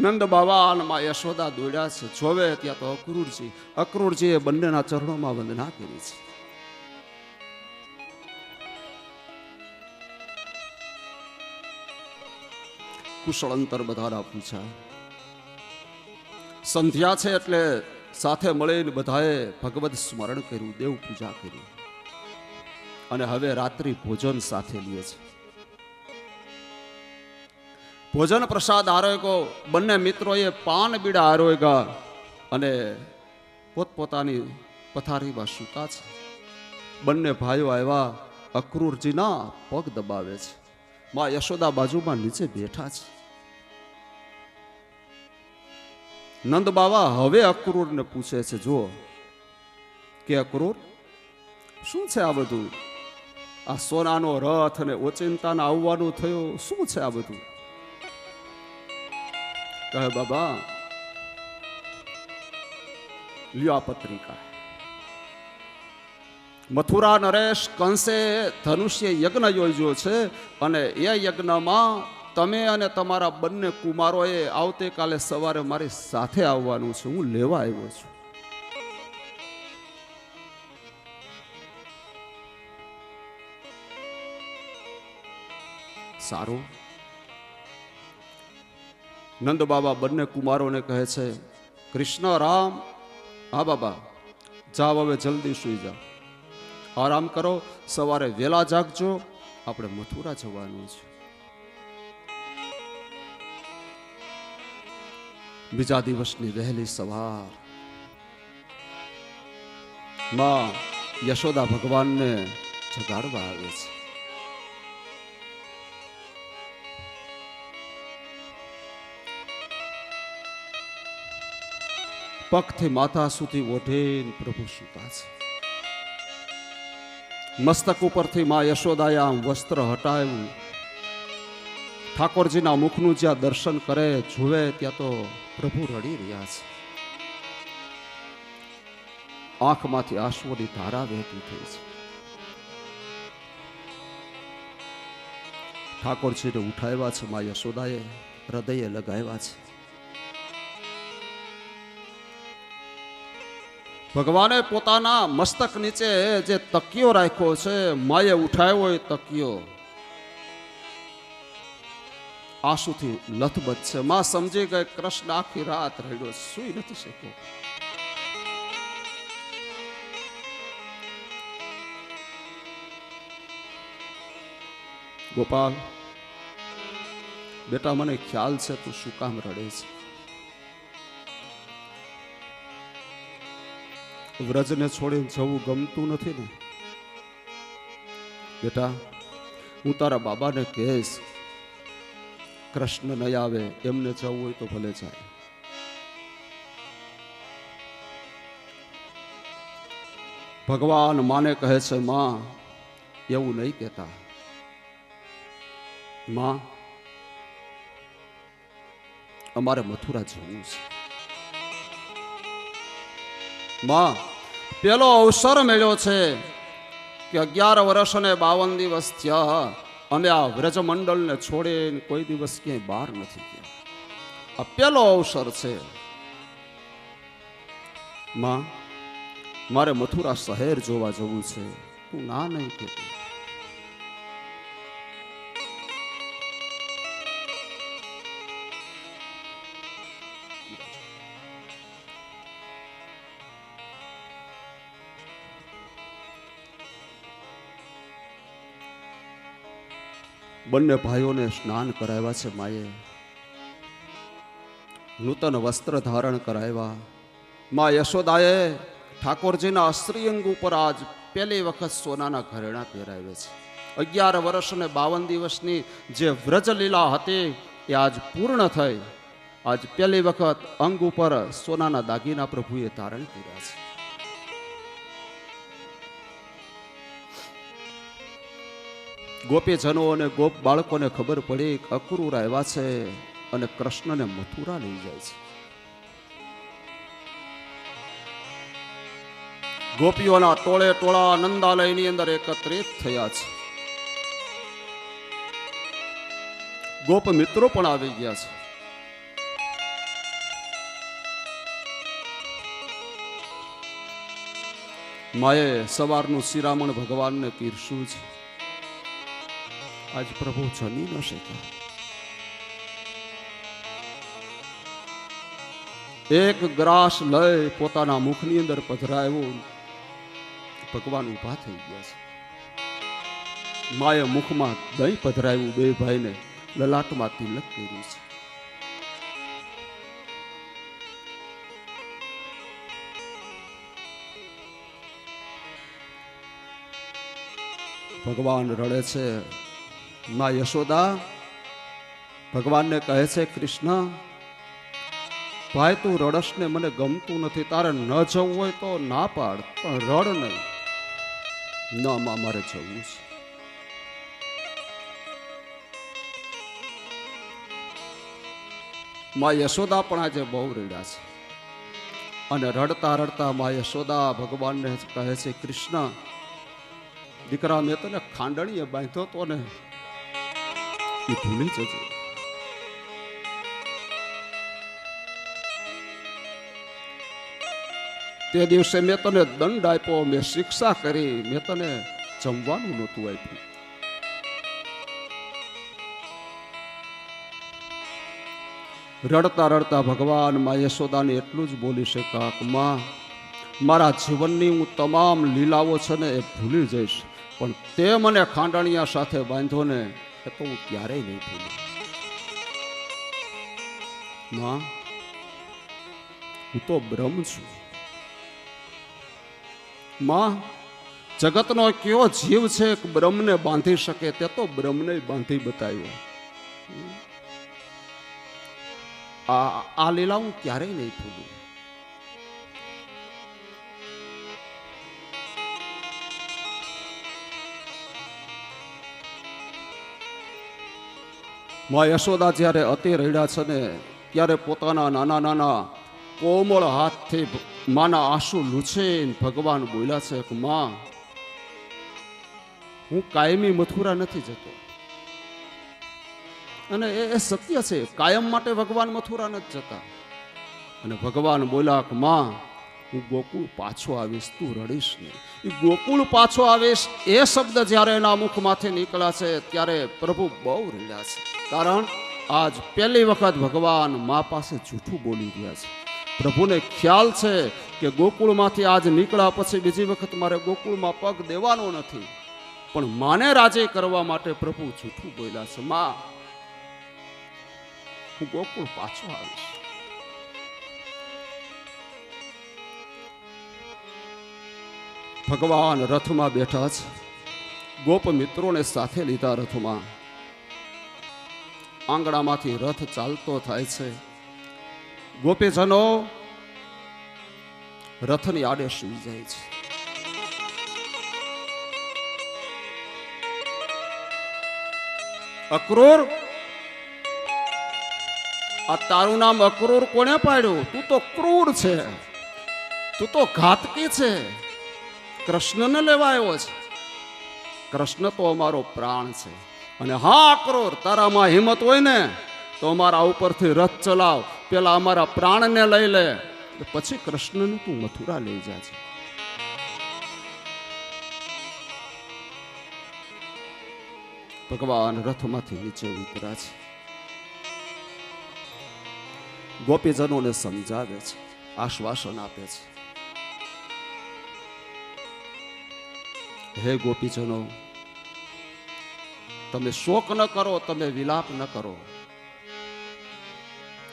નંદ બાબા અને માં યશોદા દોડ્યા છે. જોવે ત્યાં તો અક્રૂરજી, અક્રૂરજીએ બંનેના ચરણોમાં વંદના કરી છે. કુશળ અંતર બધાના પૂછ્યા. સંધ્યા છે એટલે સાથે મળીને બધાએ ભગવત સ્મરણ કર્યું, દેવ પૂજા કરી, અને હવે રાત્રિ ભોજન સાથે લે છે. ભોજન પ્રસાદ આરોગ્યો, બંને મિત્રોએ પાન બીડા આરોગ્યા, અને પોતપોતાની પથારીમાં સૂતા છે. બંને ભાઈઓ આવ્યા, અક્રૂરજીના પગ દબાવે છે. માં યશોદા બાજુમાં નીચે બેઠા છે. નંદ બાવા હવે અક્રૂરને પૂછે છે, જુઓ કે અક્રૂર શું છે આ બધું? આ સોનાનો રથ અને ઓચિંતાને આવવાનું થયું, શું છે આ બધું? કહે બાબા લ્યો આ પત્રિકા. મથુરા નરેશ કંસે ધનુષ્ય યજ્ઞ યોજ્યો છે અને એ યજ્ઞમાં તમે અને તમારા બંને કુમારોએ આવતીકાલે સવારે મારી સાથે આવવાનું છે. હું લેવા આવ્યો છું. સારું. નંદ બાબા બંને કુમારોને કહે છે, કૃષ્ણ રામ, હા બાબા જાઓ, હવે જલ્દી સુઈ જાઓ, આરામ કરો, સવારે વેલા જાગજો, આપણે મથુરા જવાનું છે. બીજા દિવસની વહેલી સવાર માં યશોદા ભગવાનને જગાડવા આવે છે. પગથી માથા સુધી ઓઢીને પ્રભુ સૂતા છે. મસ્તક ઉપરથી માં યશોદાએ આમ વસ્ત્ર હટાવ્યું. ઠાકોરજીના મુખનું જ્યાં દર્શન કરે જુએ ત્યાં તો પ્રભુ રડી રહ્યા છે. આંખમાંથી આંસુઓની ધારા વહેતી થઈ છે. ઠાકોરજીને ઉઠાવ્યા છે માં યશોદાએ, હૃદયે લગાવ્યા છે. ભગવાને પોતાના મસ્તક નીચે જે તકિયો રાખ્યો છે, માએ ઉઠાવ્યો એ તકિયો આંસુથી લથબથ છે. માં સમજી ગઈ કૃષ્ણ આખી રાત રડ્યો, સુઈ નથી શક્યો. ગોપાલ બેટા, મને ખ્યાલ છે તું શું કામ રડે છે. વ્રજને છોડીને જવું ગમતું નથી ને બેટા? હું તારા બાબાને કહીશ, કૃષ્ણ નહીં આવે, એમને જવું હોય તો ભલે જાય. ભગવાન માને કહે છે, માં એવું નહીં કહેતા. માં અમારે મથુરા જવું છે. માં પેલો અવસર મળ્યો છે કે 11 વર્ષ અને 52 દિવસ થયા અમે આ વ્રજમંડળને છોડીને કોઈ દિવસ ક્યાંય બહાર નથી ગયા. આ પેલો અવસર છે. માં મારે મથુરા શહેર જોવા જવું છે. તું ના નહીં કહેતી. બંને ભાઈઓને સ્નાન કરાવ્યા છે માએ. નૂતન વસ્ત્ર ધારણ કરાવ્યા. માં યશોદાએ ઠાકોરજીના શ્રીઅંગ ઉપર આજ પહેલી વખત સોનાના ઘરેણા પહેરાવે છે. 11 વર્ષ અને 52 દિવસની જે વ્રજલીલા હતી એ આજ પૂર્ણ થઈ. આજ પહેલી વખત અંગ ઉપર સોનાના દાગીના પ્રભુએ ધારણ કર્યા છે. ગોપીજનો અને ગોપ બાળકોને ખબર પડી કે અક્રૂર આવ્યા છે અને કૃષ્ણને મથુરા લઈ જાય છે. ગોપીઓના ટોળે ટોળા નંદાલયની અંદર એકત્રિત થયા છે. ગોપ મિત્રો પણ આવી ગયા છે. માએ સવારનું શિરામણ ભગવાનને પીરસ્યું છે. આજ પ્રભુ જમી ન શક્યા. એક ગ્રાસ લઈ પોતાના મુખની અંદર પધરાવ્યો. ભગવાન ઊભા થઈ ગયા છે. માએ મુખમાં દહીં પધરાવ્યું. બે ભાઈને લલાટમાં તિલક કર્યું છે. ભગવાન રડે છે. માં યશોદા ભગવાનને કહે છે, કૃષ્ણ ભાઈ તું રડસ ને મને ગમતું નથી, તારે ન જવું હોય તો ના પાડ, પણ રડ નહીં. ના માં મારે જવું છે. માં યશોદા પણ આજે બહુ રડ્યા છે, અને રડતા રડતા માં યશોદા ભગવાનને કહે છે, કૃષ્ણ દીકરા, મેં તને ખાંડણીએ બાંધ્યો તો ને, એ ભૂલી જજે. તે દિવસે મેં તને દંડ આપ્યો, મેં શિક્ષા કરી, મેં તને જમવાનું નહોતું આપ્યું. રડતા રડતા ભગવાન માં યશોદાને એટલું જ બોલી શક્યા કે માં, મારા જીવનની હું તમામ લીલાઓ છે ને એ ભૂલી જઈશ, પણ તે મને ખાંડણિયા સાથે બાંધ્યો ને એ તો હું ક્યારેય નહીં ભૂલું. માં, હું તો બ્રહ્મ છું. માં, જગતનો કયો જીવ છે કે બ્રહ્મને બાંધી શકે? તે તો બ્રહ્મને બાંધી બતાવ્યો. આ લીલા હું ક્યારેય નહીં ભૂલું. માં યશોદા જ્યારે અતિ રડ્યા છે ને, ત્યારે પોતાના નાના નાના કોમળ હાથથી માના આંસુ લૂછીને ભગવાન બોલ્યા છે કે માં, હું કાયમી મથુરા નથી જતો. અને એ સત્ય છે, કાયમ માટે ભગવાન મથુરા નથી જતા. અને ભગવાન બોલ્યા કે માં, હું ગોકુળ પાછો આવીશ, તું રડીશ નહીં. એ ગોકુળ પાછો આવીશ એ શબ્દ જ્યારે એના મુખમાંથી નીકળ્યા છે, ત્યારે પ્રભુ બહુ રડ્યા છે. કારણ આજ પહેલી વખત ભગવાન મા પાસે જૂઠું બોલી રહ્યા છે. પ્રભુને ખ્યાલ છે કે ગોકુળમાંથી આજ નીકળ્યા પછી બીજી વખત મારે ગોકુળમાં પગ દેવાનો નથી, પણ માને રાજી કરવા માટે પ્રભુ જૂઠું બોલ્યા છે. માં, હું ગોકુળ પાછો આવીશ. ભગવાન રથમાં બેઠા છે, ગોપ મિત્રોને સાથે લીધા. રથમાં આંગણામાંથી રથ ચાલતો થાય છે. ગોપીજનો રથની આડે સુઈ જાય છે. અક્રૂર, આ તારું નામ અક્રૂર કોને પાડ્યું? તું તો ક્રૂર છે, તું તો ઘાતકી છે. કૃષ્ણને લેવા આવ્યો છે. કૃષ્ણ તો અમારો પ્રાણ છે. અને હા અક્રૂર, તારામાં હિંમત હોય ને તો અમારા ઉપરથી રથ ચલાવ, પેલા અમારા પ્રાણને લઈ લે, પછી કૃષ્ણને તું મથુરા લઈ જાજે. ભગવાન રથમાંથી નીચે ઉતર્યા છે. ગોપીજનોને સમજાવે છે, આશ્વાસન આપે છે. હે ગોપીજનો, તમે શોક ન કરો, તમે વિલાપ ન કરો.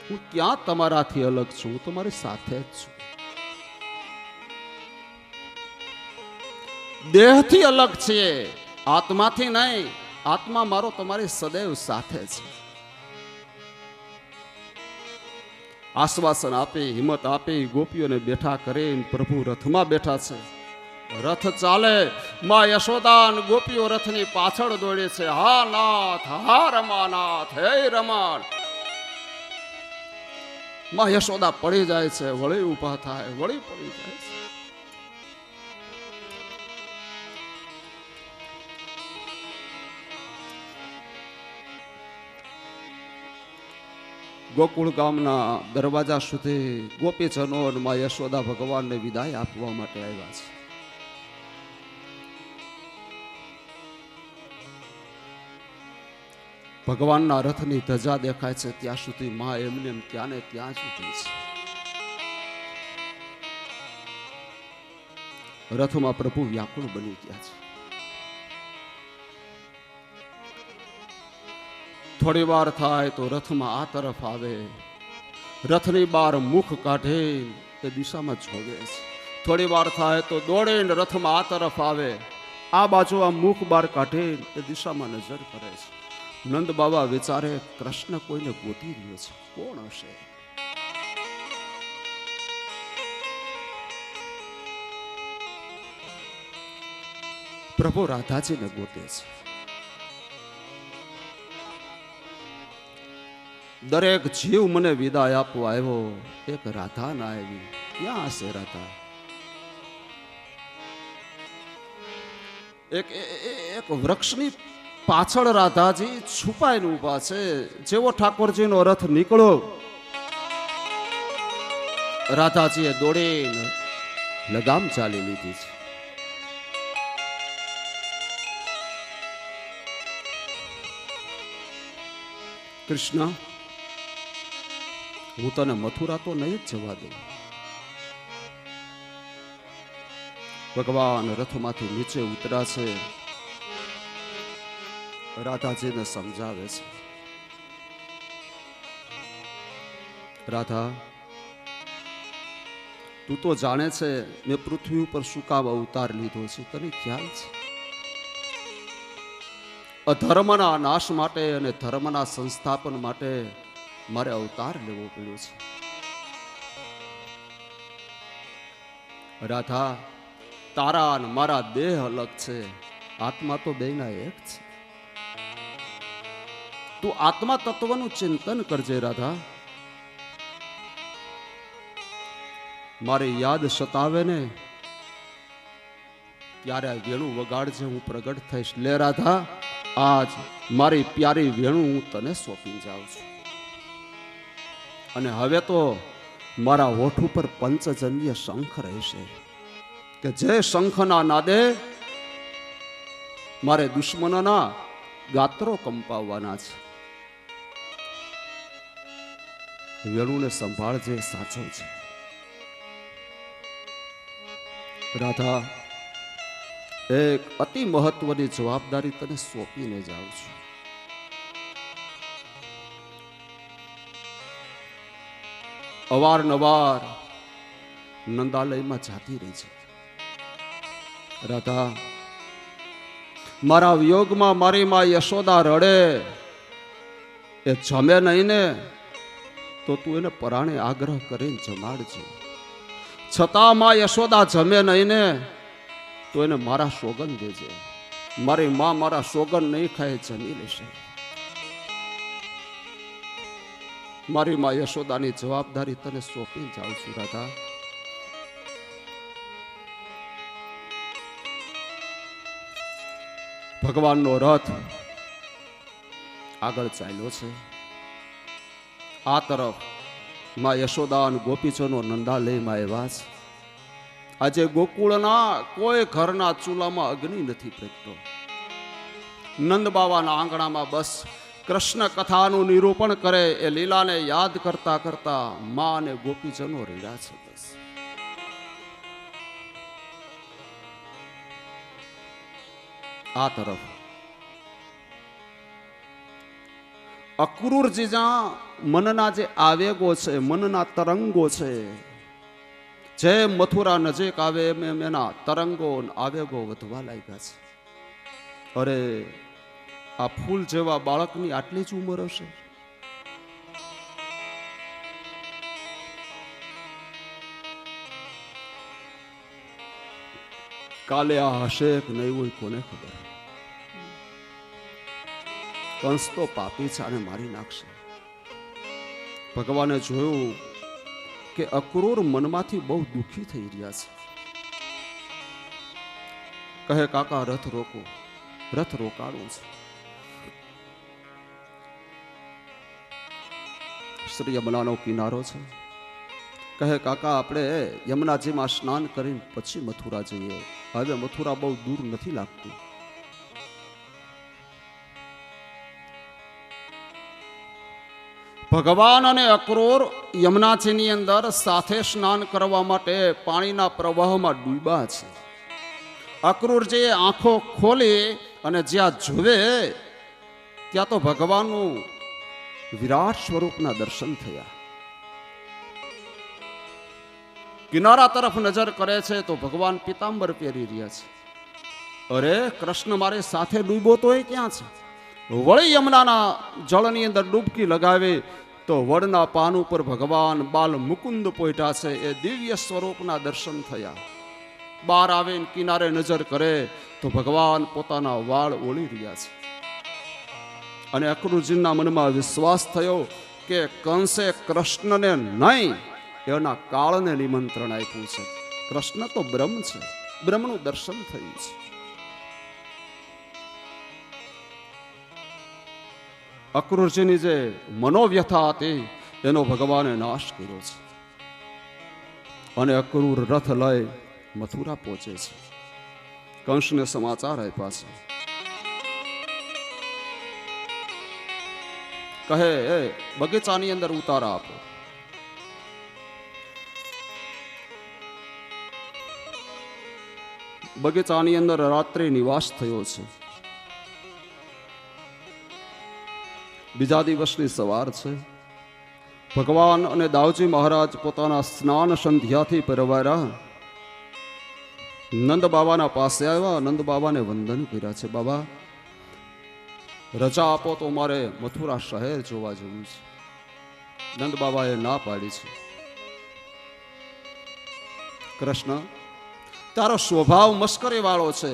હું ક્યાં તમારાથી અલગ છું? હું તમારી સાથે જ છું. દેહથી અલગ છીએ, આત્માથી નહીં. આત્મા મારો તમારી સદૈવ સાથે છે. આશ્વાસન આપી, હિંમત આપી, ગોપીઓને બેઠા કરીને પ્રભુ રથમાં બેઠા છે. રથ ચાલે, માં યશોદા અને ગોપીઓ રથની પાછળ દોડે છે. હા નાથ, હા રમાનાથ, હે રમણ. માં યશોદા પડી જાય છે, વળી ઊભા થાય, વળી પડી જાય છે. ગોકુળ ગામના દરવાજા સુધી ગોપીજનો અને માં યશોદા ભગવાનને વિદાય આપવા માટે આવ્યા છે. ભગવાનના રથની ધજા દેખાય છે ત્યાં સુધી માં એમને એમ ત્યાં ને ત્યાં જ ઊભી છે. રથમાં પ્રભુ વ્યાકુળ બની ગયા છે. થોડી વાર થાય તો રથમાં આ તરફ આવે, રથની બહાર મુખ કાઢે એ દિશામાં જોવે છે. થોડી વાર થાય તો દોડીને રથમાં આ તરફ આવે, આ બાજુ આ મુખ બહાર કાઢે એ દિશામાં નજર કરે છે. નંદ બાબા વિચારે, કૃષ્ણ કોઈને ગોતી રહ્યો છે, કોણ હશે? પ્રભુ રાધાજીને ગોતે છે. દરેક જીવ મને વિદાય આપવા આવ્યો, એક રાધા ના આવી. ક્યાં હશે રાધા? એક વૃક્ષની પાછળ રાધાજી છુપાઈને ઊભા છે. જેવો ઠાકોરજીનો રથ નીકળ્યો, રાધાજીએ દોડીને લગામ ચાલી લીધી છે. કૃષ્ણ, હું તને મથુરા તો નહીં જ જવા દઉં. ભગવાન રથમાંથી નીચે ઉતર્યા છે, રાધાજીને સમજાવે છે. રાધા, તું તો જાણે છે મેં પૃથ્વી ઉપર શું કામ અવતાર લીધો છે, તને ખ્યાલ છે? અધર્મના નાશ માટે અને ધર્મના સંસ્થાપન માટે મારે અવતાર લેવો પડ્યો છે. રાધા, તારા અને મારા દેહ અલગ છે, આત્મા તો બેના એક છે. તું આત્મા તત્વનું ચિંતન કરજે રાધા. મારી યાદ સતાવે ને ત્યારે આ વેણું વગાડજે, હું પ્રગટ થઈશ. લે રાધા, આજ મારી પ્યારી વેણું હું તને સોંપી જાઉં છું. અને હવે તો મારા હોઠ ઉપર પંચજન્ય શંખ રહેશે, કે જે શંખના નાદે મારે દુશ્મનોના ગાત્રો કંપાવવાના છે. વેણુને સંભાળજે, સાચો છે. રાધા, એક અતિ મહત્વની જવાબદારી તને સોંપીને જાઉં છું. અવારનવાર નંદાલયમાં જાતી રહી છે. રાધા, મારા વિયોગમાં મારી માં યશોદા રડે, એ જમે નહીં ને તો તું એને પરાણે આગ્રહ કરીને જમાડજે. છતાં માં યશોદા જમે નહીં ને તો એને મારા સોગન દેજે. મારી માં મારા સોગન નહીં ખાય, જમી લેશે. મારી માં યશોદાની જવાબદારી તને સોંપી જાઉં છું. રાધા, ભગવાનનો રથ આગળ ચાલ્યો છે. આ તરફ માં યશોદા અને ગોપીજનો નંદાલયમાં આવ્યા છે. આજે ગોકુળના કોઈ ઘરના ચૂલામાં અગ્નિ નથી પ્રગટતો. નંદ બાવાના આંગણામાં બસ કૃષ્ણ કથાનું નિરૂપણ કરે એ લીલાને યાદ કરતા કરતા માં અને ગોપીજનો રહ્યા છે. બસ આ તરફ અક્રૂરજીના મનના જે આવેગો છે, મનના તરંગો છે, જે મથુરા નજીક આવે એમ એના તરંગો આવેગો વધવા લાગ્યા છે. અરે, આ ફૂલ જેવા બાળકની આટલી જ ઉંમર હશે. કાલે આ હશે કે નહીં હોય કોને ખબર. કંસ તો પાપી છે, આને મારી નાખશે. ભગવાને જોયું કે અક્રૂર મનમાંથી બહુ દુઃખી થઈ રહ્યા છે. કહે, કાકા રથ રોકો, રથ રોકાણું છે. શ્રી યમુનાનો કિનારો છે. કહે, કાકા આપણે યમુનાજીમાં સ્નાન કરીને પછી મથુરા જઈએ. હવે મથુરા બહુ દૂર નથી લાગતું. ભગવાન અને અક્રૂર યમુનાજીની અંદર સાથે સ્નાન કરવા માટે પાણીના પ્રવાહમાં ડૂબ્યા છે. અક્રૂરજીએ આંખો ખોલી અને જ્યાં જુએ ત્યાં તો ભગવાનનું વિરાટ સ્વરૂપના દર્શન થયા. કિનારા તરફ નજર કરે છે તો ભગવાન પીતાંબર પહેરી રહ્યા છે. અરે, કૃષ્ણ મારી સાથે ડૂબ્યો તો એ ક્યાં છે? વળી યમુનાના જળની અંદર ડૂબકી લગાવે તો વડના પાન ઉપર ભગવાન બાલ મુકુંદ પોઈટા છે. એ દિવ્ય સ્વરૂપના દર્શન થયા. બહાર આવીને કિનારે નજર કરે તો ભગવાન પોતાના વાળ ઓળી રહ્યા છે. અને અક્રૂરજીના મનમાં વિશ્વાસ થયો કે કંસે કૃષ્ણને નહીં એના કાળને નિમંત્રણ આપ્યું છે. કૃષ્ણ તો બ્રહ્મ છે, બ્રહ્મનું દર્શન થયું છે. અક્રૂરજીની જે મનોવ્યથા હતી એનો ભગવાને નાશ કર્યો છે. અને અક્રૂર રથ લઈ મથુરા પહોંચે છે. કંસને સમાચાર આપ્યા છે. કહે એ બગીચાની અંદર ઉતારા આપો. બગીચાની અંદર રાત્રિ નિવાસ થયો છે. બીજા દિવસની સવાર છે. ભગવાન અને દાઉજી મહારાજ પોતાના સ્નાન સંધ્યાથી પરવાર્યા. નંદ બાબાના પાસે આવ્યા. નંદ બાબાને વંદન કર્યા છે. બાબા, રજા આપો તો મારે મથુરા શહેર જોવા જવું છે. નંદ બાબાએ ના પાડી છે. કૃષ્ણ, તારો સ્વભાવ મસ્કરી વાળો છે.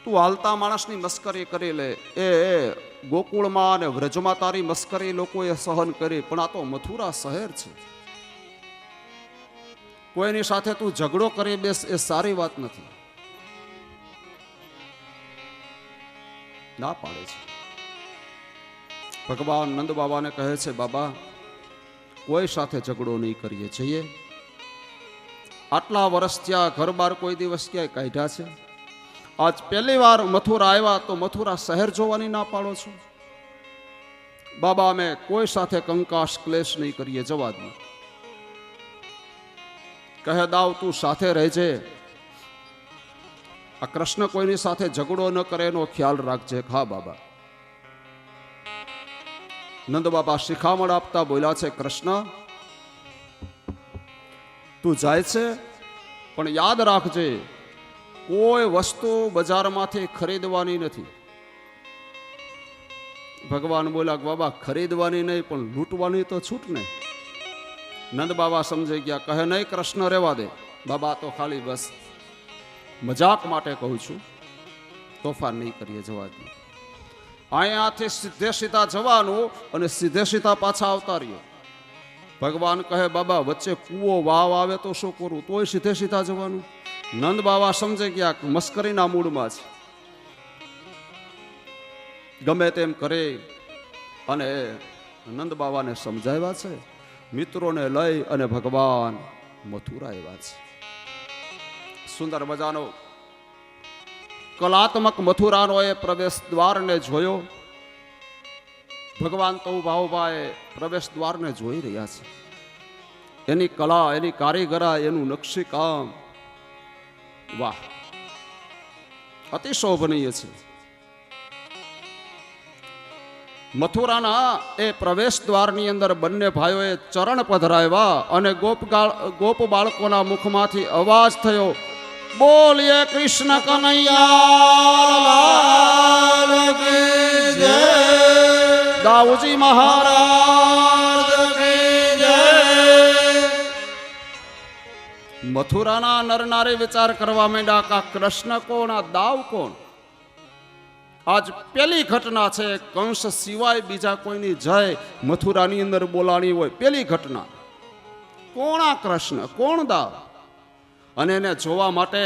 તું હાલતા માણસની મસ્કરી કરી લે. એ ગોકુળમાં અને વ્રજમાં તારી મસ્કરી લોકોએ સહન કરી, પણ આ તો મથુરા શહેર છે. કોઈની સાથે તું ઝઘડો કરી બેસ એ સારી વાત નથી. ના પાડે છે. ભગવાન નંદ બાબાને કહે છે, બાબા, કોઈ સાથે ઝઘડો નહીં કરીએ, જઈએ. આટલા વર્ષ ત્યાં ઘર બાર કોઈ દિવસ ક્યાંય કાઢ્યા છે? આજ પહેલી વાર મથુરા આવ્યા તો મથુરા શહેર જોવાની ના પાડો છો? બાબા, અમે કોઈ સાથે કંકાસ ક્લેશ નહીં કરીએ, જવા દો. કહે, દાવ તું સાથે રહેજે. આ કૃષ્ણ કોઈની સાથે ઝઘડો ન કરે એનો ખ્યાલ રાખજે. હા બાબા. નંદ બાબા શિખામણ આપતા બોલ્યા છે, કૃષ્ણ, તું જાય છે પણ યાદ રાખજે, કોઈ વસ્તુ બજારમાંથી ખરીદવાની નથી. ભગવાન બોલ્યા, બાબા, ખરીદવાની નહીં પણ લૂંટવાની તો છૂટ ને. નંદ બાબા સમજી ગયા. કહે, નહીં કૃષ્ણ, રહેવા દે. બાબા, તો ખાલી બસ મજાક માટે કહું છું, તોફાન નહીં કરીએ, જવા દે. અહીંયાથી સીધે સીધા જવાનું અને સીધે સીધા પાછા આવતા રહ્યો. ભગવાન કહે, બાબા, વચ્ચે કૂવો વાવ આવે તો શું કરું? તોય સીધે સીધા જવાનું. નંદ બાબા સમજે ગયા મસ્કરીના મૂડમાં છે. ગમે તેમ કરે અને નંદ બાબાને સમજાવ્યા છે. મિત્રોને લઈ અને ભગવાન મથુરા આવ્યા છે. સુંદર મજાનો કલાત્મક મથુરાનો એ પ્રવેશ દ્વારને જોયો. ભગવાન તો ઉભા એ પ્રવેશ દ્વારને જોઈ રહ્યા છે. એની કલા, એની કારીગરા, એનું નકશી કામ, વાહ, અતિ શોભનીય છે. મથુરાના એ પ્રવેશ દ્વારની અંદર બંને ભાઈઓએ ચરણ પધરાવ્યા અને ગોપ બાળકોના મુખમાંથી અવાજ થયો, બોલીએ કૃષ્ણ કનૈયા કી જય, દાઉજી મહારાજ કી જય. મથુરાના નરનારી વિચાર કરવા માંડ્યા કે કૃષ્ણ કોણ, આ દાવ કોણ? આજ પેલી ઘટના છે. કંસ સિવાય બીજા કોઈની જય મથુરાની અંદર બોલાણી હોય, પેલી ઘટના. કોણ આ કૃષ્ણ, કોણ દાવ? અને એને જોવા માટે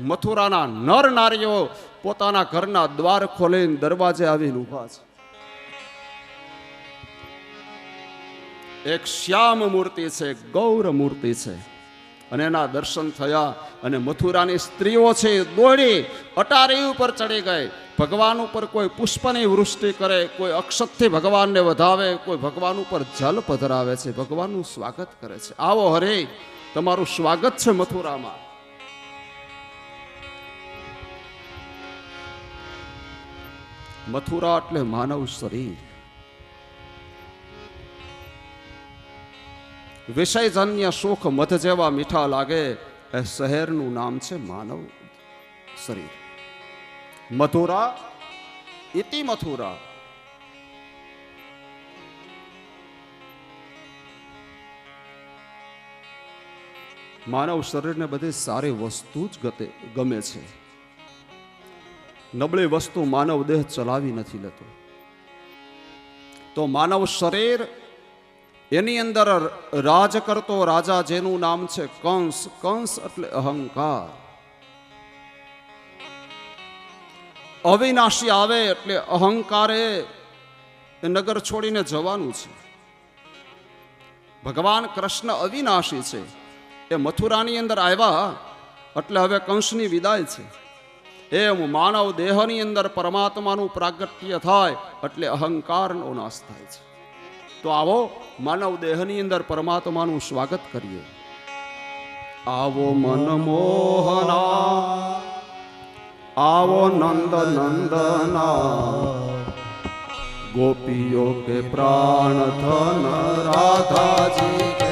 મથુરાના નર નારીઓ પોતાના ઘરના દ્વાર ખોલીને દરવાજે આવીને ઊભા છે. એક શ્યામ મૂર્તિ છે, એક ગૌર મૂર્તિ છે. અને એના દર્શન થયા અને મથુરાની સ્ત્રીઓ છે દોડી અટારી ઉપર ચડી ગઈ. ભગવાન ઉપર કોઈ પુષ્પની વૃષ્ટિ કરે, કોઈ અક્ષતથી ભગવાનને વધાવે, કોઈ ભગવાન ઉપર જલ પધરાવે છે, ભગવાનનું સ્વાગત કરે છે. આવો હરે, તમારું સ્વાગત છે મથુરામાં. મથુરા એટલે માનવ શરીર. વિષયજન્ય સુખ મધ જેવા મીઠા લાગે એ શહેરનું નામ છે માનવ શરીર. મથુરા ઇતિ મથુરા. માનવ શરીરને બધી સારી વસ્તુ જ ગમે છે. નબળી વસ્તુ માનવ દેહ ચલાવી નથી લેતો. તો માનવ શરીર એની અંદર રાજ કરતો રાજા જેનું નામ છે કંસ. કંસ એટલે અહંકાર. અવિનાશી આવે એટલે અહંકારે એ નગર છોડીને જવાનું છે. ભગવાન કૃષ્ણ અવિનાશી છે. એ મથુરાની અંદર આવ્યા એટલે હવે કંસની વિદાય છે. એમ માનવ દેહની અંદર પરમાત્માનું પ્રાગટ્ય થાય એટલે અહંકારનો નાશ થાય છે. તો આવો માનવ દેહની અંદર પરમાત્માનું સ્વાગત કરીએ. આવો મનમોહના, આવો નંદ નંદના, ગોપીઓ કે પ્રાણ ધન રાધાજી કે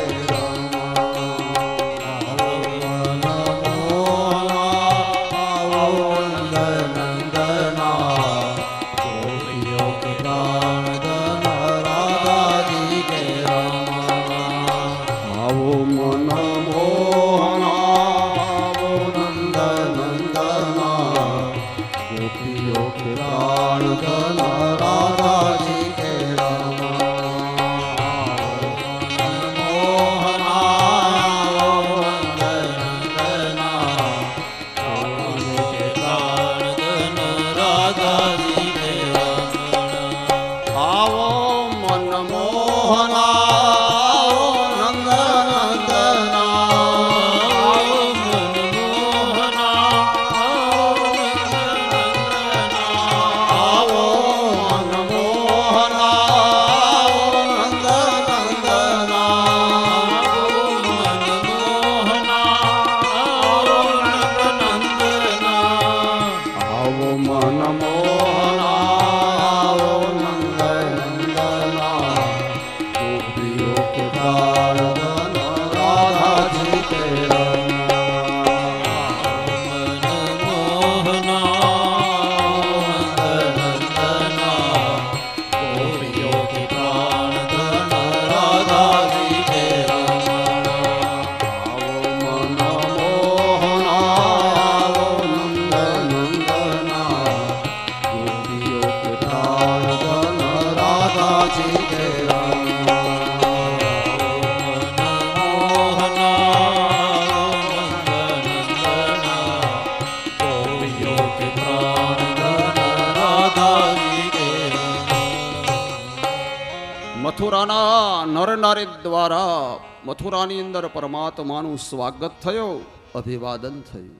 મથુરાના નરનારી દ્વારા મથુરાની અંદર પરમાત્માનું સ્વાગત થયું, અભિવાદન થયું.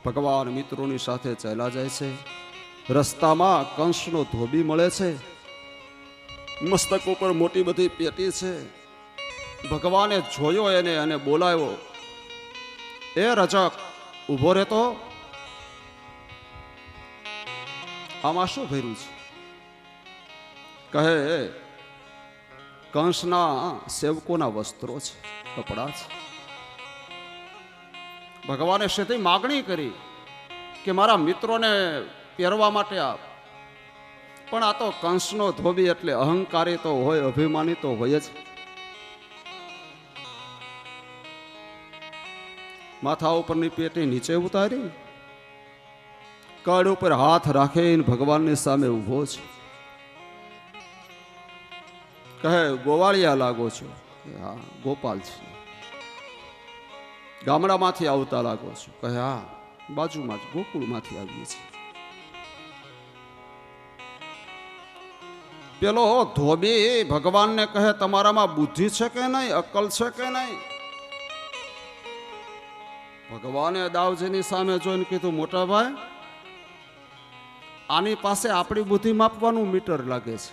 ભગવાન મિત્રોની સાથે ચાલ્યા જાય છે. રસ્તામાં કંસનો ધોબી મળે છે. મસ્તક ઉપર મોટી બધી પેટી છે. ભગવાને જોયો એને અને બોલાવ્યો, એ રજક ઉભો રહેતો, આમાં શું ભર્યું છે? કહે કંસના સેવકોના વસ્ત્રો છે, કપડા છે. ભગવાને સીધી માગણી કરી કે મારા મિત્રોને પહેરવા માટે આપ. પણ આ તો કંસનો ધોબી એટલે અહંકારી તો હોય, અભિમાની તો હોય જ. માથા ઉપરની પેટી નીચે ઉતારી, કડ ઉપર હાથ રાખીને ભગવાનની સામે ઊભો છે. કહે ગોવાળિયા લાગો છો? હા, ગોપાલ છે. ગામડામાંથી આવતા લાગો છો? કહે હા, બાજુમાં જ ગોકુળમાંથી આવીએ છીએ. પેલો ધોબી ભગવાનને કહે તમારામાં બુદ્ધિ છે કે નહીં, અક્કલ છે કે નહીં? ભગવાને દાવજીની સામે જોઈને કીધું, મોટા ભાઈ, આની પાસે આપણી બુદ્ધિ માપવાનું મીટર લાગે છે.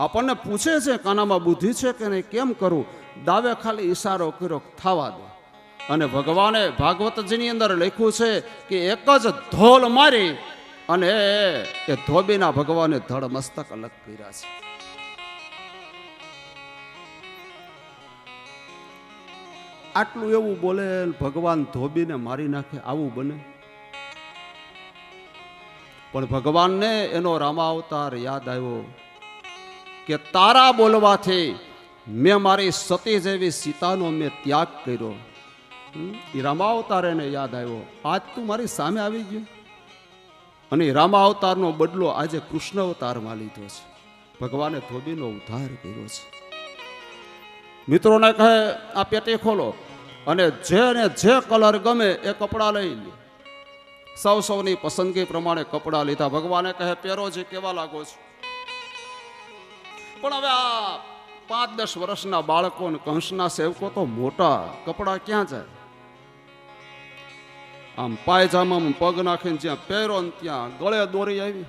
આપણને પૂછે છે કાનામાં બુદ્ધિ છે કે નહીં, કેમ કરું? દાવે ખાલી ઈશારો કર્યો, થવા દે. અને ભગવાને ભાગવતજીની અંદર લખ્યું છે કે એક જ ધોલ મારી અને એ ધોબીના ભગવાને ધડ મસ્તક અલગ કર્યા છે. આટલું એવું બોલે ભગવાન ધોબીને મારી નાખે, આવું બને? પણ ભગવાનને એનો રામા અવતાર યાદ આવ્યો કે તારા બોલવાથી મેં મારી સતી જેવી સીતાનો મેં ત્યાગ કર્યો. એ રામાવતારને યાદ આવ્યો, આજ તું મારી સામે આવી ગયો. અને રામાવતારનો બદલો આજે કૃષ્ણ અવતારમાં લીધો છે. ભગવાને ધોબીનો ઉદ્ધાર કર્યો છે. મિત્રોને કહે આ પેટી ખોલો અને જેને જે કલર ગમે એ કપડાં લઈ લે. સૌની પસંદગી પ્રમાણે કપડાં લીધા. ભગવાને કહે પહેરો છે, કેવા લાગો છો? પણ હવે આ 5-10 વર્ષના બાળકો અને કંસના સેવકો તો મોટા, કપડાં ક્યાં જાય? આમ પાયજામામાં પગ નાખીને જ્યાં પહેરો ને ત્યાં ગળે દોરી આવી,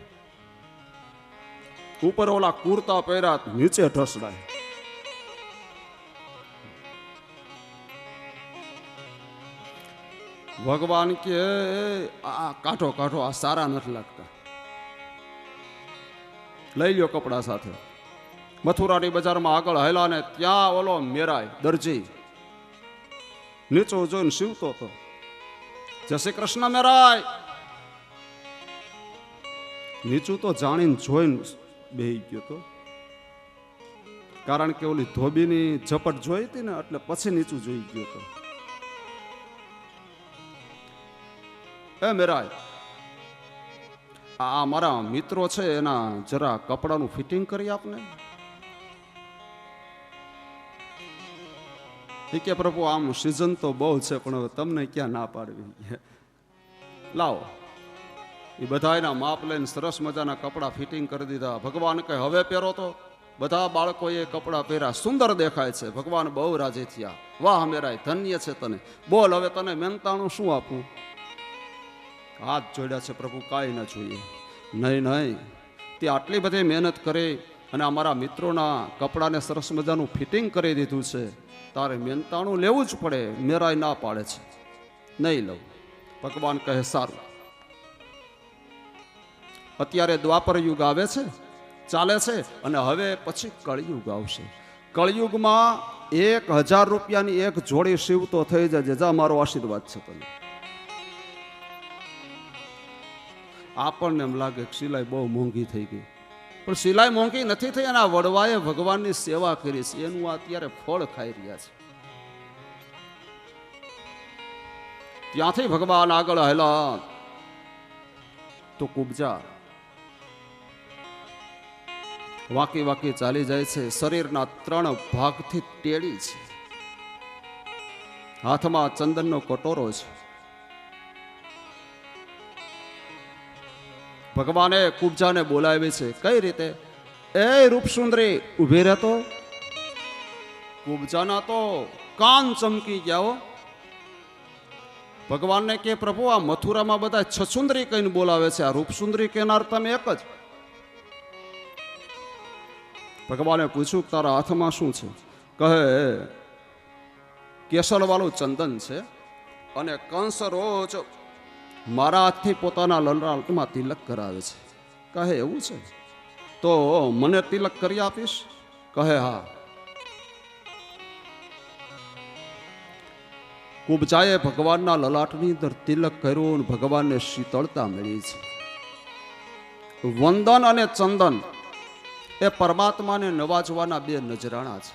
ઉપર ઓલા કુર્તા પહેર્યા, નીચે ઢસડાય. ભગવાન કે આ કાઢો કાઢો, આ સારા નથી લાગતા, લઈ લ્યો કપડા સાથે. મથુરાની બજારમાં આગળ હેલા ને ત્યાં ઓલો મેરાય દરજી નીચો જોઈને સીવતો હતો. જય શ્રી કૃષ્ણ મેરાય. નીચું તો જાણીને જોઈને બેહી ગયો તો, કારણ કે ઓલી ધોબીની ઝપટ જોઈ હતી ને એટલે પછી નીચું જોઈ ગયો તો. એ મેરાય, આ મારા મિત્રો છે એના જરા કપડાનું ફિટિંગ કરી આપને. કે પ્રભુ આમ સિઝન તો બહુ છે પણ હવે તમને ક્યાં ના પાડવી. લાવો. એ બધા એના માપ લઈને સરસ મજાના કપડા ફિટિંગ કરી દીધા. ભગવાન કહે હવે પહેરો તો. બધા બાળકોએ કપડા પહેર્યા, સુંદર દેખાય છે. ભગવાન બહુ રાજી થયા. વાહ મેરાય, ધન્ય છે તને. બોલ હવે તને મહેનતાણું શું આપું? હાથ જોડ્યા છે પ્રભુ, કાંઈ ના જોઈએ. નહીં નહીં, તે આટલી બધી મહેનત કરી અને અમારા મિત્રોના કપડાને સરસ મજાનું ફિટિંગ કરી દીધું છે, તારે મહેનતાણું લેવું જ પડે. મેરાય ના પાડે છે, નહીં લઉં. ભગવાન કહે સારું. અત્યારે દ્વાપર યુગ આવે છે, ચાલે છે, અને હવે પછી કળિયુગ આવશે. કળિયુગમાં 1000 રૂપિયાની એક જોડી સીવતો થઈ જાય. જા, મારો આશીર્વાદ છે તને. આપણને એમ લાગે કે સિલાઈ બહુ મોંઘી થઈ ગઈ, પણ સિલાઈ મોંઘી નથી થઈ. અને આ વડવાએ ભગવાનની સેવા કરી છે, એનું અત્યારે ફળ ખાઈ રહ્યા છે. ત્યાંથી ભગવાન આગળ હેલા તો કુબજા વાકી વાકી ચાલી જાય છે. શરીરના 3 ભાગથી ટેડી છે. હાથમાં ચંદનનો કટોરો છે. ભગવાને કુબજાને બોલાવી છે. કઈ રીતે? એ રૂપસુંદરી ઉભી રહેતો. કુબજાના તો કાન ચમકી ગયા. ભગવાનને કે પ્રભુ આ મથુરામાં બધા છછુંદરી કહીને બોલાવે છે, આ રૂપસુંદરી કહેનાર તમે એક જ. ભગવાને પૂછ્યું તારા હાથમાં શું છે? કહે કેસર વાળું ચંદન છે, અને કંસ રોજ મારા હાથથી પોતાના લલાટમાં તિલક કરાવે છે. કહે એવું છે તો મને તિલક કરી આપીશ? કહે હા. કુબજાએ ભગવાનના લલાટની અંદર તિલક કર્યું અને ભગવાનને શીતળતા મળી છે. વંદન અને ચંદન એ પરમાત્માને નવાજવાના 2 નજરાણા છે.